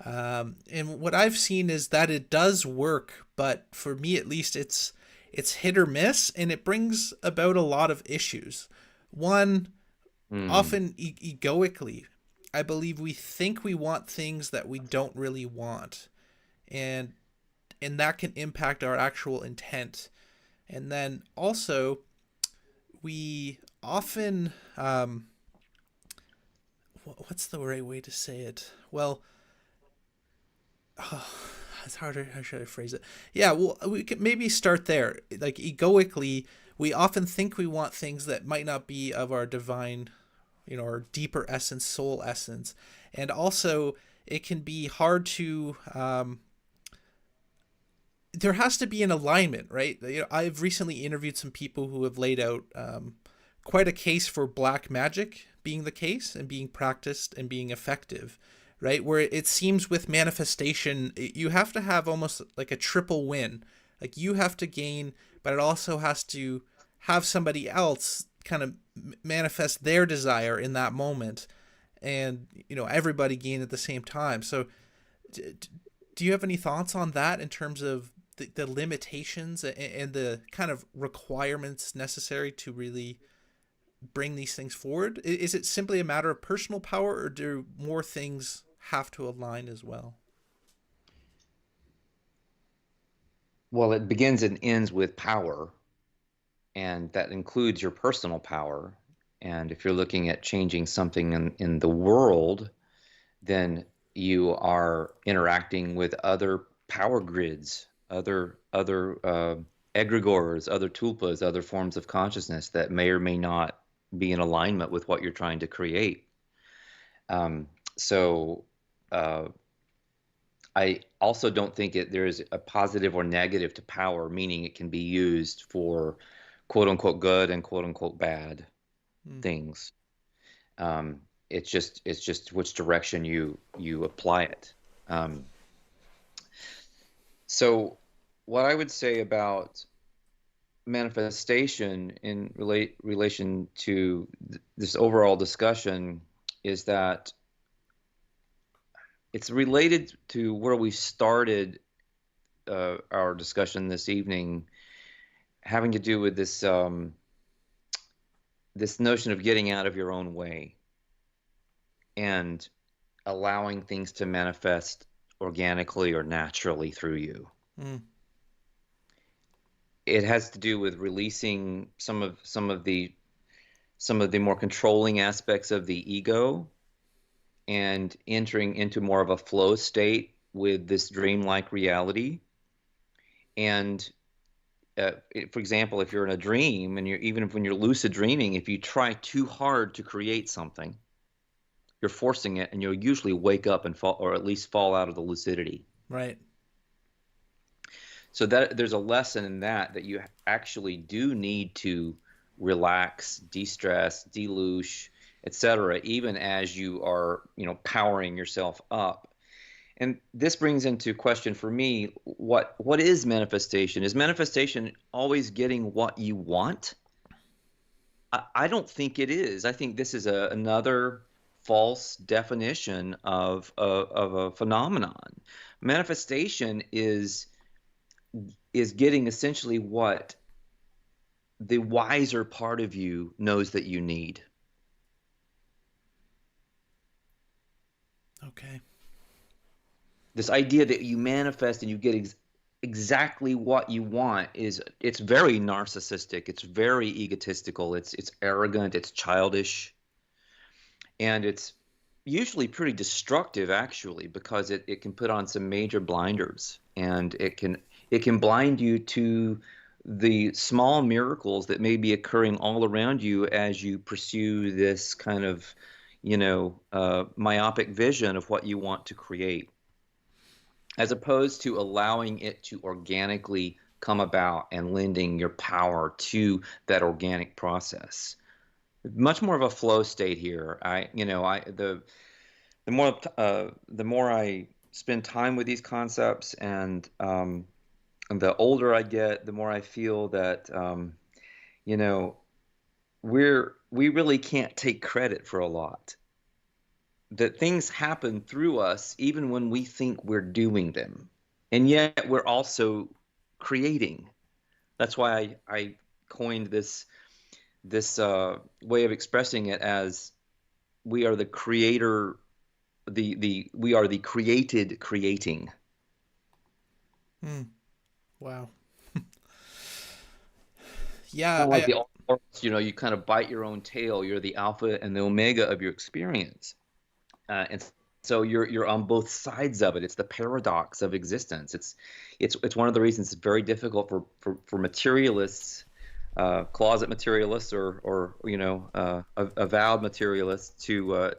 S1: And what I've seen is that it does work, but for me at least, it's hit or miss, and it brings about a lot of issues. One, often egoically, I believe we think we want things that we don't really want, and that can impact our actual intent. And then also, we often what's the right way to say it? Well, it's harder. How should I phrase it? Yeah, well, we could maybe start there. Like, egoically, we often think we want things that might not be of our divine, our deeper essence, soul essence. And also, it can be hard to there has to be an alignment, right? I've recently interviewed some people who have laid out quite a case for black magic being the case and being practiced and being effective, right? Where it seems with manifestation, you have to have almost like a triple win. Like, you have to gain, but it also has to have somebody else kind of manifest their desire in that moment, and everybody gain at the same time. So do you have any thoughts on that in terms of the limitations and the kind of requirements necessary to really bring these things forward? Is it simply a matter of personal power, or do more things have to align as well?
S2: Well, it begins and ends with power, and that includes your personal power. And if you're looking at changing something in the world, then you are interacting with other power grids, other egregores, other tulpas, other forms of consciousness that may or may not be in alignment with what you're trying to create. So I also don't think there is a positive or negative to power, meaning it can be used for quote unquote good and quote unquote bad things. It's just which direction you apply it. So what I would say about manifestation in relation to this overall discussion is that it's related to where we started our discussion this evening, having to do with this this notion of getting out of your own way and allowing things to manifest organically or naturally through you. It has to do with releasing some of the more controlling aspects of the ego and entering into more of a flow state with this dreamlike reality. And for example, if you're in a dream, and even when you're lucid dreaming, if you try too hard to create something, you're forcing it, and you'll usually wake up and fall, or at least fall out of the lucidity.
S1: Right.
S2: So that there's a lesson in that you actually do need to relax, de-stress, de-loosh, etc., even as you are, powering yourself up. And this brings into question for me, what is manifestation? Is manifestation always getting what you want? I don't think it is. I think this is another false definition of a phenomenon. Manifestation is getting essentially what the wiser part of you knows that you need.
S1: Okay.
S2: This idea that you manifest and you get exactly what you want it's very narcissistic. It's very egotistical. It's arrogant. It's childish. And it's usually pretty destructive, actually, because it can put on some major blinders, and it can blind you to the small miracles that may be occurring all around you as you pursue this kind of, myopic vision of what you want to create, as opposed to allowing it to organically come about and lending your power to that organic process. Much more of a flow state here. The more I spend time with these concepts, and the older I get, the more I feel that we really can't take credit for a lot. That things happen through us even when we think we're doing them, and yet we're also creating. That's why I coined this way of expressing it as we are the creator, we are the created creating.
S1: Wow. Yeah.
S2: Kind of like the horse, you kind of bite your own tail. You're the alpha and the omega of your experience, and so you're on both sides of it. It's the paradox of existence. It's one of the reasons it's very difficult for materialists, closet materialists, or avowed materialists to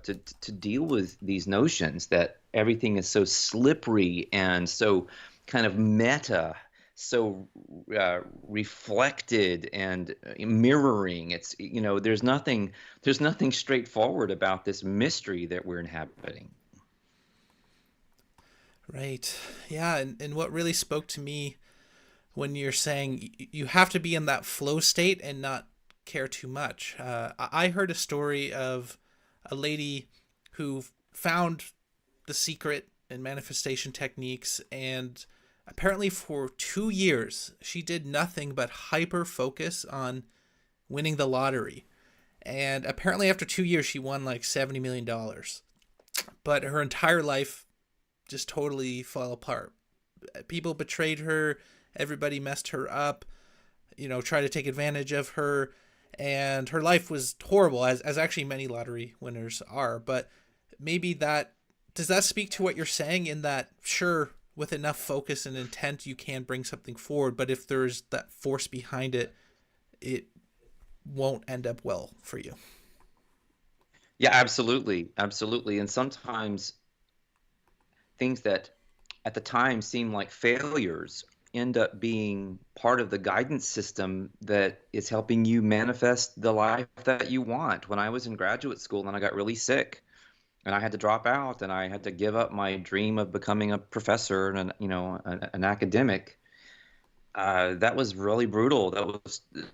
S2: deal with these notions that everything is so slippery and so kind of meta, so reflected and mirroring. It's there's nothing straightforward about this mystery that we're inhabiting.
S1: Right. Yeah, and what really spoke to me when you're saying you have to be in that flow state and not care too much. I heard a story of a lady who found the secret in manifestation techniques, and apparently for 2 years she did nothing but hyper focus on winning the lottery. And apparently after 2 years she won like $70 million. But her entire life just totally fell apart. People betrayed her, everybody messed her up, tried to take advantage of her, and her life was horrible, as actually many lottery winners are. But maybe that does that speak to what you're saying, in that, sure, with enough focus and intent you can bring something forward, but if there's that force behind it, it won't end up well for you.
S2: Yeah, absolutely, absolutely. And sometimes things that at the time seem like failures end up being part of the guidance system that is helping you manifest the life that you want. When I was in graduate school and I got really sick and I had to drop out and I had to give up my dream of becoming a professor and an academic, that was really brutal. It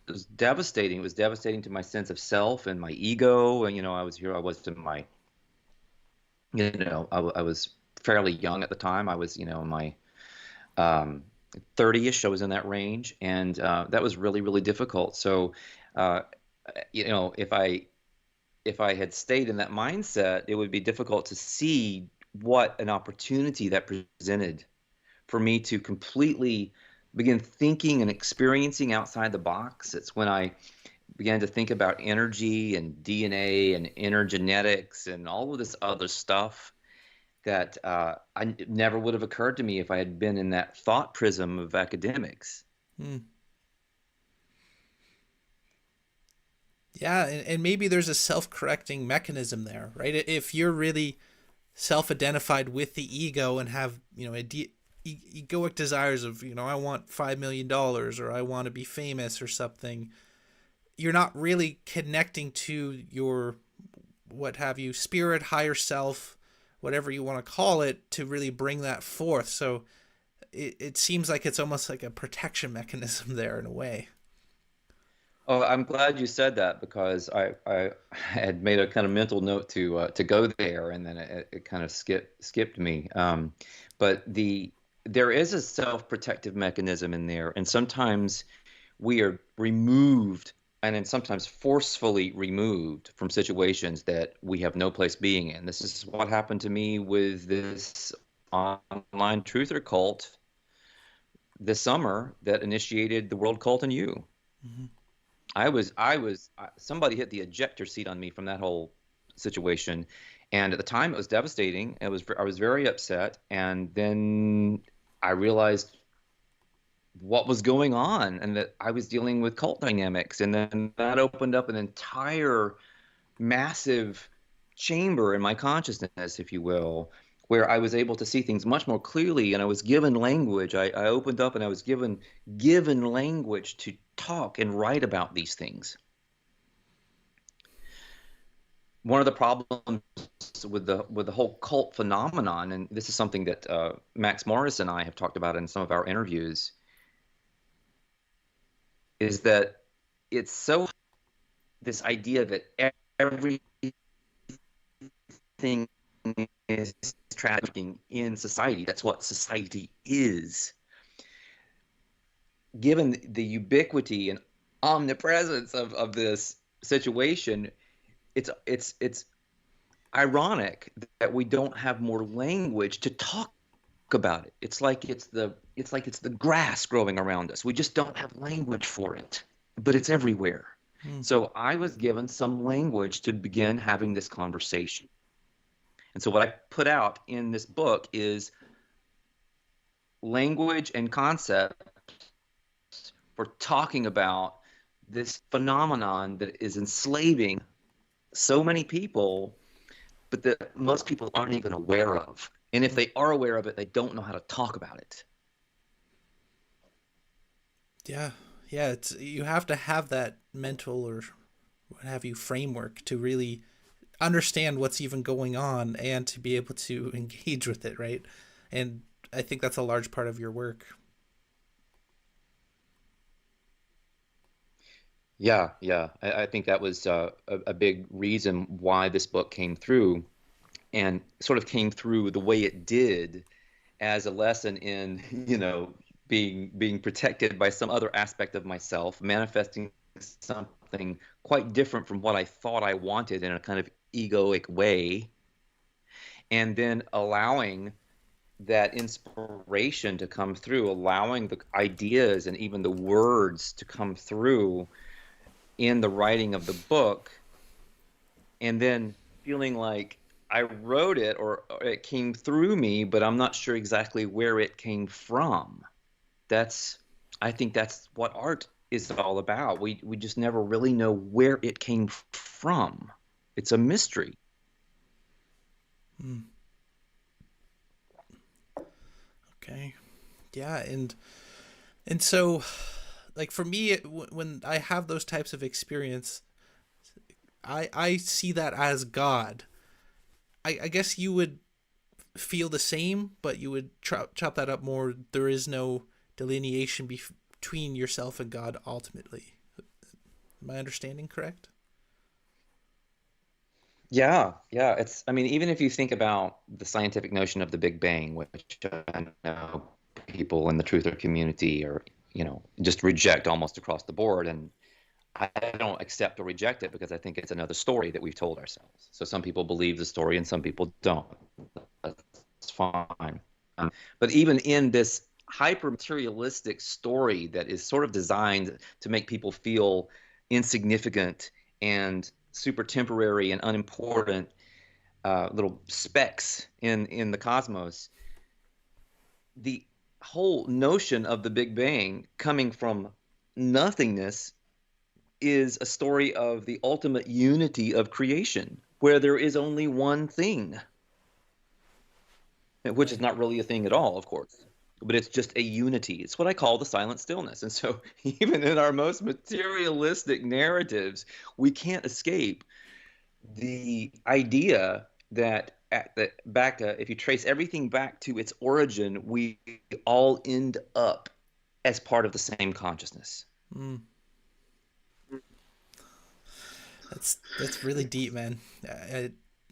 S2: was devastating. It was devastating to my sense of self and my ego. And I was in my, I was fairly young at the time. I was, in my 30ish. I was in that range, and that was really, really difficult. So, uh, if I had stayed in that mindset, it would be difficult to see what an opportunity that presented for me to completely begin thinking and experiencing outside the box. It's when I began to think about energy and DNA and intergenetics and all of this other stuff that never would have occurred to me if I had been in that thought prism of academics.
S1: Hmm. Yeah, and maybe there's a self-correcting mechanism there, right? If you're really self-identified with the ego and have, egoic desires of, I want $5 million, or I want to be famous or something, you're not really connecting to your, what have you, spirit, higher self, whatever you want to call it, to really bring that forth. So it seems like it's almost like a protection mechanism there in a way.
S2: Oh, I'm glad you said that because I had made a kind of mental note to go there, and then it kind of skipped me. But there is a self-protective mechanism in there, and sometimes we are removed, and then sometimes forcefully removed from situations that we have no place being in. This is what happened to me with this online truther cult this summer that initiated the World Cult and You.
S1: Mm-hmm.
S2: Somebody hit the ejector seat on me from that whole situation. And at the time it was devastating. I was very upset. And then I realized what was going on and that I was dealing with cult dynamics. And then that opened up an entire massive chamber in my consciousness, if you will, where I was able to see things much more clearly, and I was given language. I opened up and I was given language to talk and write about these things. One of the problems with the whole cult phenomenon, and this is something that Max Morris and I have talked about in some of our interviews, is that it's so this idea that everything is trafficking in society. That's what society is. Given the ubiquity and omnipresence of this situation, it's ironic that we don't have more language to talk about it. It's like it's the grass growing around us. We just don't have language for it, but it's everywhere.
S1: Hmm.
S2: So I was given some language to begin having this conversation. And so what I put out in this book is language and concepts for talking about this phenomenon that is enslaving so many people, but that most people aren't even aware of. And if they are aware of it, they don't know how to talk about it.
S1: Yeah, yeah. It's, you have to have that mental, or what have you, framework to really understand what's even going on and to be able to engage with it, right? And I think that's a large part of your work.
S2: Yeah. I think that was a big reason why this book came through, and sort of came through the way it did as a lesson in, being protected by some other aspect of myself, manifesting something quite different from what I thought I wanted in a kind of egoic way, and then allowing that inspiration to come through, allowing the ideas and even the words to come through in the writing of the book, and then feeling like I wrote it or it came through me, but I'm not sure exactly where it came from. That's, I think that's what art is all about. We just never really know where it came from. It's a mystery.
S1: Hmm. Okay. Yeah, and so, like for me, when I have those types of experience, I see that as God. I guess you would feel the same, but you would chop that up more. There is no delineation between yourself and God ultimately. Am I understanding correct?
S2: Yeah. I mean, even if you think about the scientific notion of the Big Bang, which I know people in the truther community or, just reject almost across the board. And I don't accept or reject it because I think it's another story that we've told ourselves. So some people believe the story and some people don't. That's fine. But even in this hyper materialistic story that is sort of designed to make people feel insignificant and super temporary and unimportant, little specks in the cosmos, the whole notion of the Big Bang coming from nothingness is a story of the ultimate unity of creation, where there is only one thing, which is
S1: Right.
S2: not really a thing at all, of course, but it's just a unity. It's what I call the silent stillness. And so, even in our most materialistic narratives, we can't escape the idea that if you trace everything back to its origin, we all end up as part of the same consciousness.
S1: Mm, that's really deep, man.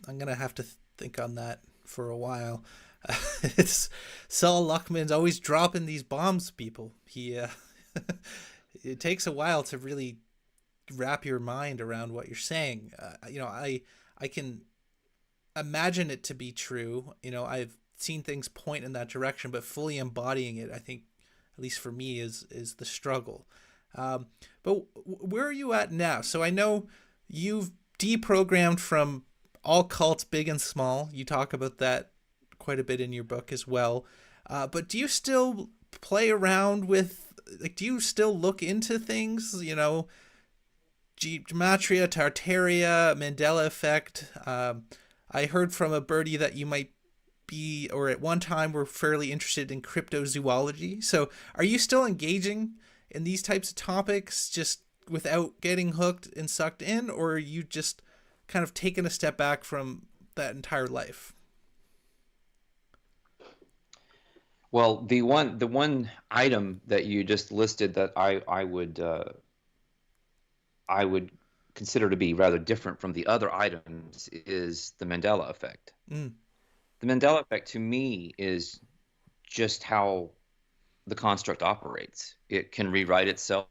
S1: I'm gonna have to think on that for a while. It's Sol Luckman's always dropping these bombs, people. He it takes a while to really wrap your mind around what you're saying. I can imagine it to be true. I've seen things point in that direction, but fully embodying it, I think, at least for me, is the struggle. But where are you at now? So I know you've deprogrammed from all cults, big and small. You talk about that quite a bit in your book as well. But do you still play around with, like, do you still look into things? Gematria, Tartaria, Mandela effect. I heard from a birdie that you might be, or at one time were fairly interested in cryptozoology. So are you still engaging in these types of topics just without getting hooked and sucked in, or are you just kind of taking a step back from that entire life?
S2: Well, the one item that you just listed that I would consider to be rather different from the other items is the Mandela effect.
S1: Mm,
S2: The Mandela effect to me is just how the construct operates. It can rewrite itself.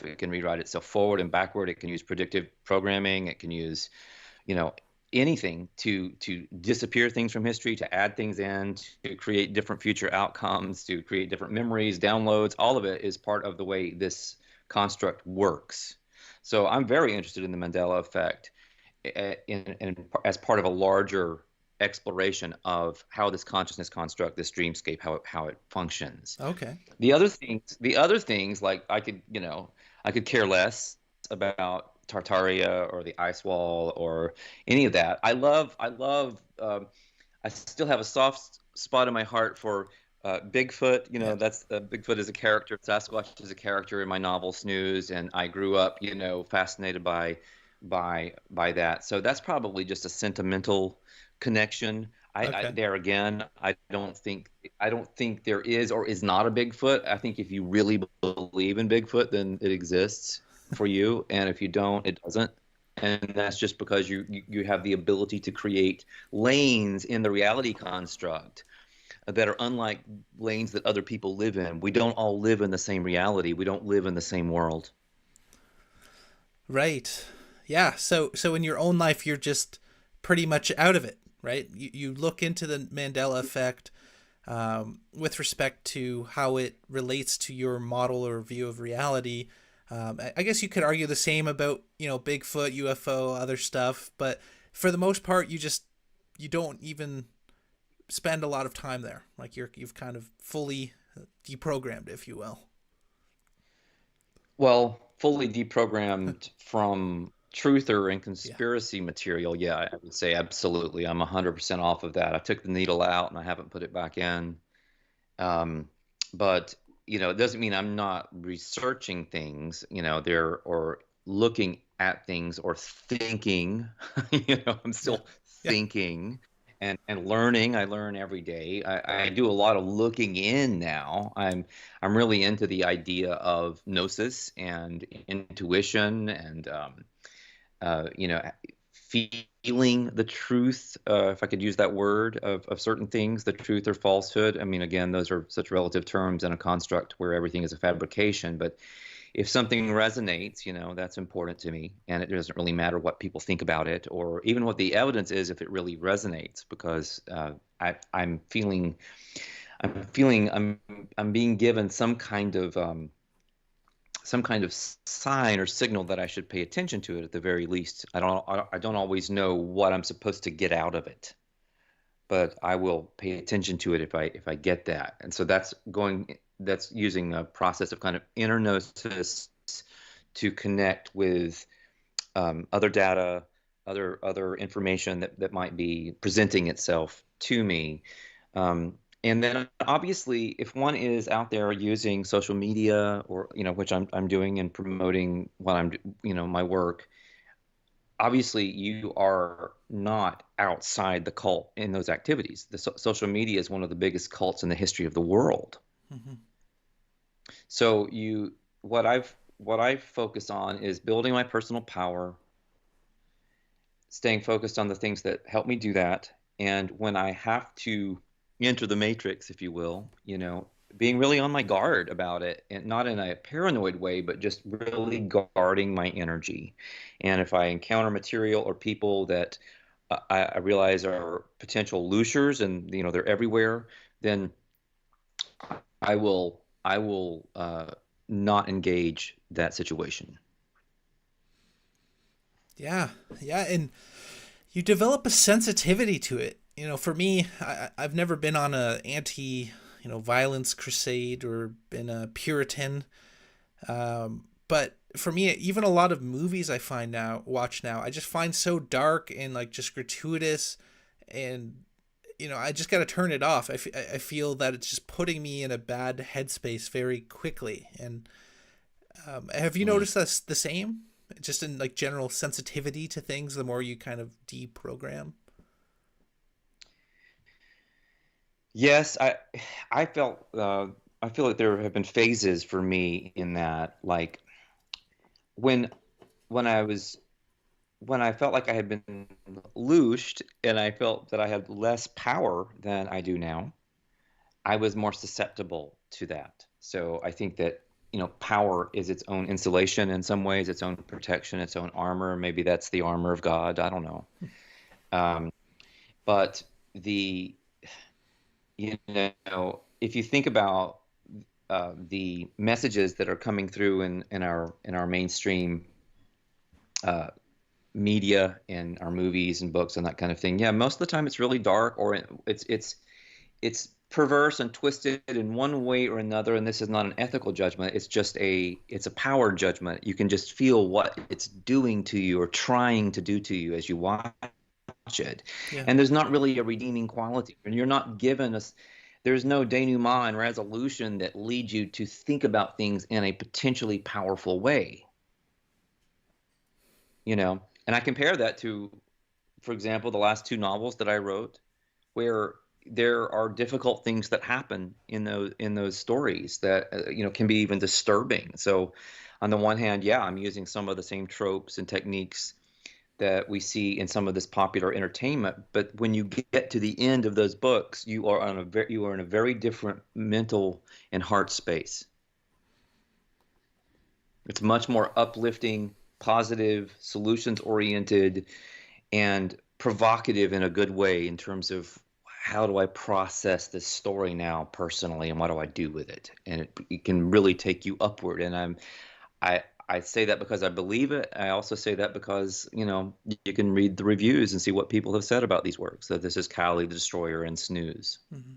S2: It can rewrite itself forward and backward. It can use predictive programming. It can use, you know, anything to disappear things from history, to add things in, to create different future outcomes, to create different memories, downloads. All of it is part of the way this construct works. So I'm very interested in the Mandela effect as part of a larger exploration of how this consciousness construct, this dreamscape, how it functions.
S1: okay.
S2: The other things, like I could care less about Tartaria or the ice wall or any of that. I still have a soft spot in my heart for Bigfoot.
S1: Yeah.
S2: That's Bigfoot is a character. Sasquatch is a character in my novel Snooze, and I grew up, fascinated by that. So that's probably just a sentimental connection.
S1: Okay.
S2: There again, I don't think there is or is not a Bigfoot. I think if you really believe in Bigfoot, then it exists. for you, and if you don't, it doesn't. And that's just because you have the ability to create lanes in the reality construct that are unlike lanes that other people live in. We don't all live in the same reality. We don't live in the same world.
S1: Right. Yeah. So in your own life, you're just pretty much out of it, right? You look into the Mandela effect with respect to how it relates to your model or view of reality. I guess you could argue the same about, Bigfoot, UFO, other stuff, but for the most part, you don't even spend a lot of time there. Like you've kind of fully deprogrammed, if you will.
S2: Well, fully deprogrammed from truther and
S1: Yeah.
S2: conspiracy material, yeah, I would say absolutely. I'm 100% off of that. I took the needle out and I haven't put it back in. Um, but it doesn't mean I'm not researching things, there or looking at things or thinking. I'm
S1: Yeah.
S2: still
S1: Yeah.
S2: thinking and learning. I learn every day. I do a lot of looking in now. I'm really into the idea of gnosis and intuition and feeling the truth, if I could use that word, of certain things, the truth or falsehood. I mean, again, those are such relative terms in a construct where everything is a fabrication. But if something resonates, that's important to me. And it doesn't really matter what people think about it or even what the evidence is if it really resonates, because I'm feeling, I'm being given some kind of sign or signal that I should pay attention to it at the very least. I don't always know what I'm supposed to get out of it, but I will pay attention to it if I get that. And so that's using a process of kind of inner gnosis to connect with other data, other information that might be presenting itself to me. And then obviously, if one is out there using social media or, which I'm doing and promoting what my work, obviously you are not outside the cult in those activities. The social media is one of the biggest cults in the history of the world.
S1: Hmm.
S2: So what I've focused on is building my personal power, staying focused on the things that help me do that. And when I have to enter the matrix, if you will, being really on my guard about it, and not in a paranoid way, but just really guarding my energy. And if I encounter material or people that I realize are potential looshers and they're everywhere, then I will not engage that situation.
S1: Yeah. Yeah. And you develop a sensitivity to it. For me, I've never been on a anti, violence crusade or been a Puritan. But for me, even a lot of movies I watch now, I just find so dark and like just gratuitous, and I just got to turn it off. I feel that it's just putting me in a bad headspace very quickly. And have you
S2: Mm.
S1: noticed that's the same? Just in like general sensitivity to things, the more you kind of deprogram.
S2: Yes, I felt I feel like there have been phases for me in that, like when when I was when I felt like I had been loosed and I felt that I had less power than I do now, I was more susceptible to that. So I think that, power is its own insulation in some ways, its own protection, its own armor. Maybe that's the armor of God. I don't know. Um, but the, if you think about the messages that are coming through in our mainstream uh, media and our movies and books and that kind of thing. Yeah, most of the time it's really dark, or it's perverse and twisted in one way or another. And this is not an ethical judgment. It's a power judgment. You can just feel what it's doing to you or trying to do to you as you watch it.
S1: Yeah.
S2: And there's not really a redeeming quality. And you're not given there's no denouement and resolution that leads you to think about things in a potentially powerful way, you know. And I compare that to, for example, the last two novels that I wrote, where there are difficult things that happen in those stories that can be even disturbing. So on the one hand, yeah, I'm using some of the same tropes and techniques that we see in some of this popular entertainment, but when you get to the end of those books, you are in a very different mental and heart space. It's much more uplifting, positive, solutions oriented, and provocative in a good way in terms of how do I process this story now personally, and what do I do with it? And it can really take you upward. And I say that because I believe it. I also say that because, you can read the reviews and see what people have said about these works. That this is Cowley the Destroyer and Snooze.
S1: Mm-hmm.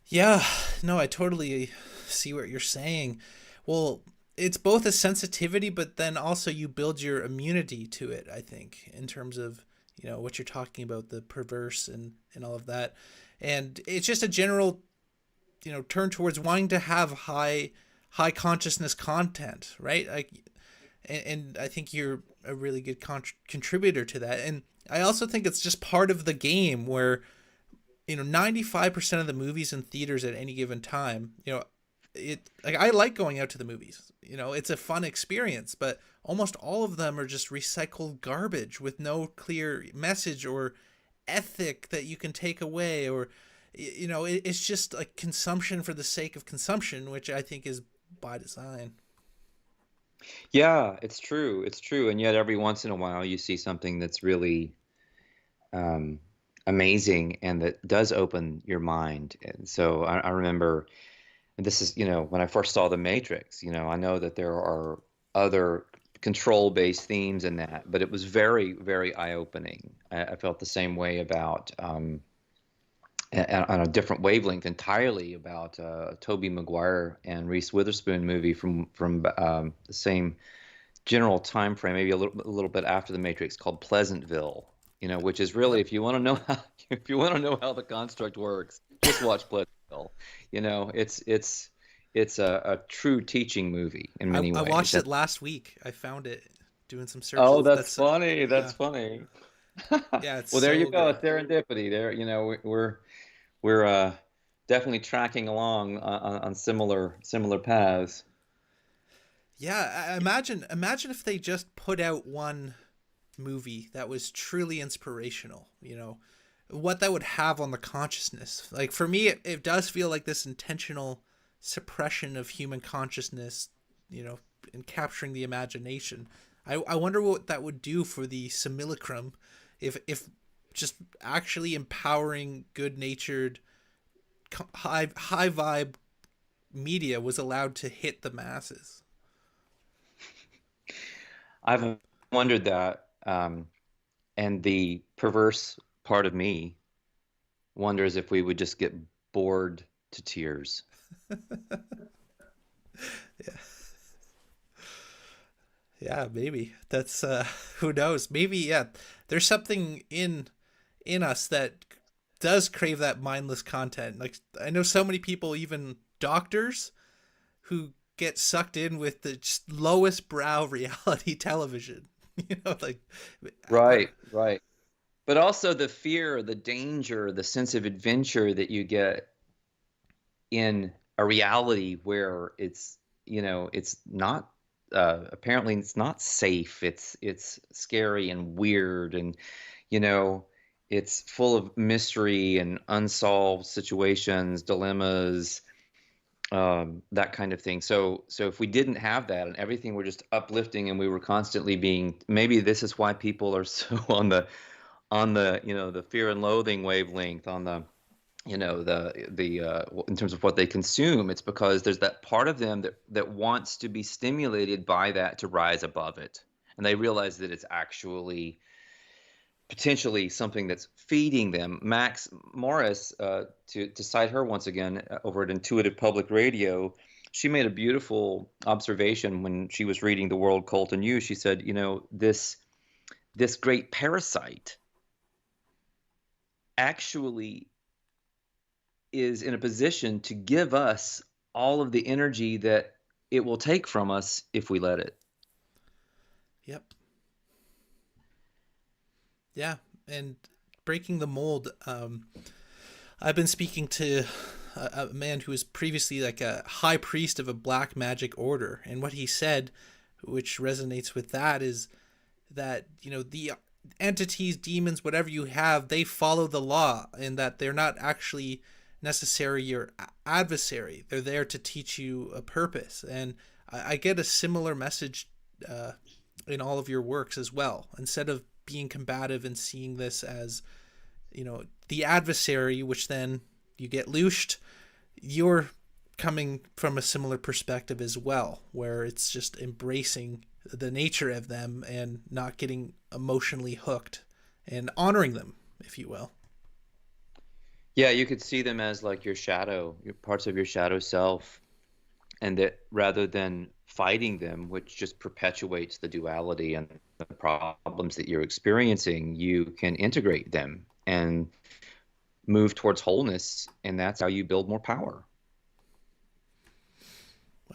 S1: Yeah, no, I totally see what you're saying. Well, it's both a sensitivity, but then also you build your immunity to it, I think, in terms of, what you're talking about, the perverse and all of that. And it's just a general, turn towards wanting to have high consciousness content, right? Like, and I think you're a really good contributor to that. And I also think it's just part of the game where 95% of the movies in theaters at any given time, it like I like going out to the movies. It's a fun experience, but almost all of them are just recycled garbage with no clear message or ethic that you can take away, or it's just like consumption for the sake of consumption, which I think is by design.
S2: Yeah, it's true. It's true. And yet every once in a while you see something that's really um, amazing and that does open your mind. And so I remember, and this is, when I first saw The Matrix, I know that there are other control-based themes in that, but it was very, very eye-opening. I felt the same way about, on a different wavelength entirely, about Tobey Maguire and Reese Witherspoon movie from the same general time frame, maybe a little bit after The Matrix, called Pleasantville. Which is really,
S1: Yep.
S2: if you want to know how if you want to know how the construct works, just watch Pleasantville. It's a true teaching movie in
S1: I,
S2: many
S1: I
S2: ways.
S1: watched it last week. I found it doing some
S2: Oh,
S1: searches.
S2: that's
S1: That's
S2: funny. That's
S1: Yeah.
S2: funny.
S1: Yeah, it's
S2: Well, there you
S1: so
S2: go.
S1: good.
S2: It's serendipity. There, we're definitely tracking along on similar paths.
S1: Yeah, imagine if they just put out one movie that was truly inspirational, what that would have on the consciousness. Like for me, it does feel like this intentional suppression of human consciousness, you know, in capturing the imagination. I wonder what that would do for the simulacrum if just actually empowering good natured high vibe media was allowed to hit the masses.
S2: I've wondered that, and the perverse part of me wonders if we would just get bored to tears.
S1: Yeah. Yeah, maybe. That's who knows. Maybe yeah, there's something in us that does crave that mindless content. Like I know so many people, even doctors, who get sucked in with the just lowest brow reality television. Like what?
S2: Right, right. But also the fear, the danger, the sense of adventure that you get in a reality where it's not apparently it's not safe. It's scary and weird, and you know, it's full of mystery and unsolved situations, dilemmas, that kind of thing. So if we didn't have that and everything were just uplifting and we were constantly being, maybe this is why people are so on the the fear and loathing wavelength, on the in terms of what they consume. It's because there's that part of them that wants to be stimulated by that to rise above it, and they realize that it's actually potentially something that's feeding them. Max Morris, to cite her once again, over at Intuitive Public Radio, she made a beautiful observation when she was reading The World Cult and You. She said, this great parasite actually is in a position to give us all of the energy that it will take from us if we let it.
S1: Yep. Yeah, and breaking the mold. I've been speaking to a man who was previously like a high priest of a black magic order, and what he said, which resonates with that, is that, you know, the entities, demons, whatever you have, they follow the law, and that they're not actually necessarily your adversary. They're there to teach you a purpose. And I get a similar message in all of your works as well. Instead of being combative and seeing this as, you know, the adversary, which then you get looshed, you're coming from a similar perspective as well, where it's just embracing the nature of them and not getting emotionally hooked and honoring them, if you will.
S2: Yeah, you could see them as like your shadow, your parts of your shadow self, and that rather than fighting them, which just perpetuates the duality and the problems that you're experiencing, you can integrate them and move towards wholeness, and that's how you build more power.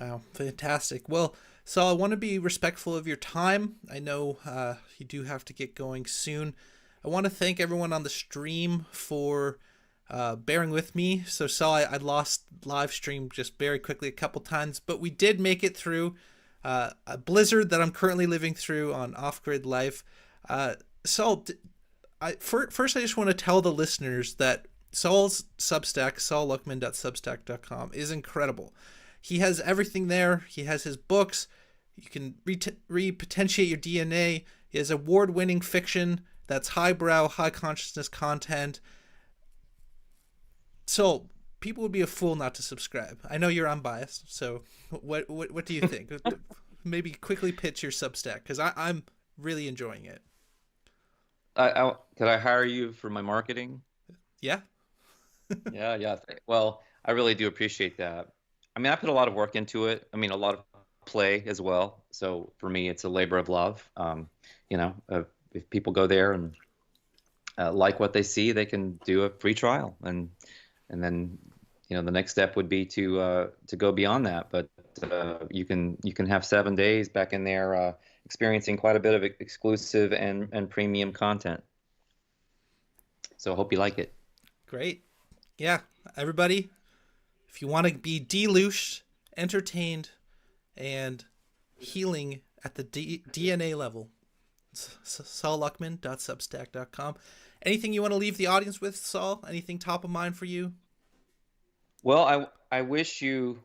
S1: Wow, fantastic. Well, so I want to be respectful of your time. I know you do have to get going soon. I want to thank everyone on the stream for bearing with me. So I lost live stream just very quickly a couple times, but we did make it through a blizzard that I'm currently living through on off-grid life. Sol, first I just want to tell the listeners that Sol's Substack, solluckman.substack.com, is incredible. He has everything there. He has his books. You can repotentiate your DNA. He has award-winning fiction that's highbrow, high consciousness content. So people would be a fool not to subscribe. I know you're unbiased, so what do you think? Maybe quickly pitch your Substack, because I'm really enjoying it.
S2: Could I hire you for my marketing?
S1: Yeah.
S2: Yeah. Well, I really do appreciate that. I mean, I put a lot of work into it. I mean, a lot of play as well. So for me, it's a labor of love. If people go there and like what they see, they can do a free trial, and then, you know, the next step would be to go beyond that. But you can have 7 days back in there, experiencing quite a bit of exclusive and premium content. So I hope you like it.
S1: Great. Yeah, everybody, if you want to be delooshed, entertained, and healing at the DNA level, solluckman.substack.com. Anything you want to leave the audience with, Sol? Anything top of mind for you?
S2: Well, I wish you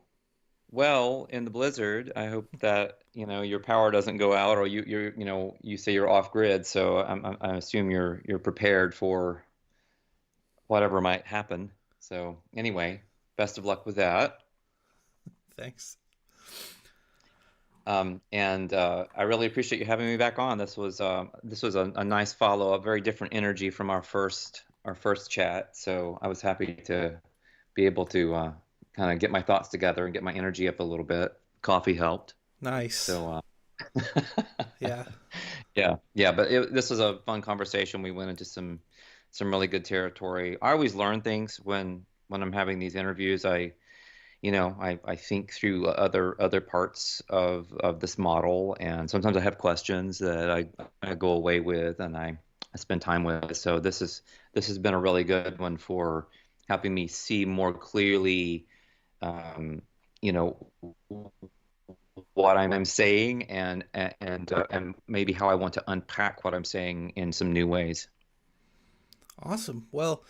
S2: well in the blizzard. I hope that, you know, your power doesn't go out, or you say you're off grid. So I assume you're prepared for whatever might happen. So anyway, best of luck with that.
S1: Thanks.
S2: And I really appreciate you having me back on. This was a nice follow-up, very different energy from our first chat. So I was happy to be able to kind of get my thoughts together and get my energy up a little bit. Coffee helped.
S1: Nice.
S2: So
S1: yeah.
S2: Yeah. But this was a fun conversation. We went into some really good territory. I always learn things when I'm having these interviews. I think through other parts of this model, and sometimes I have questions that I go away with and I spend time with. So this has been a really good one for helping me see more clearly, what I'm saying and maybe how I want to unpack what I'm saying in some new ways.
S1: Awesome. Well,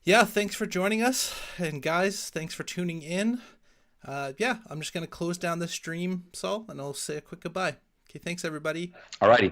S1: yeah, thanks for joining us. And guys, thanks for tuning in. Yeah, I'm just going to close down the stream, Sol, and I'll say a quick goodbye. Okay, thanks, everybody.
S2: All righty.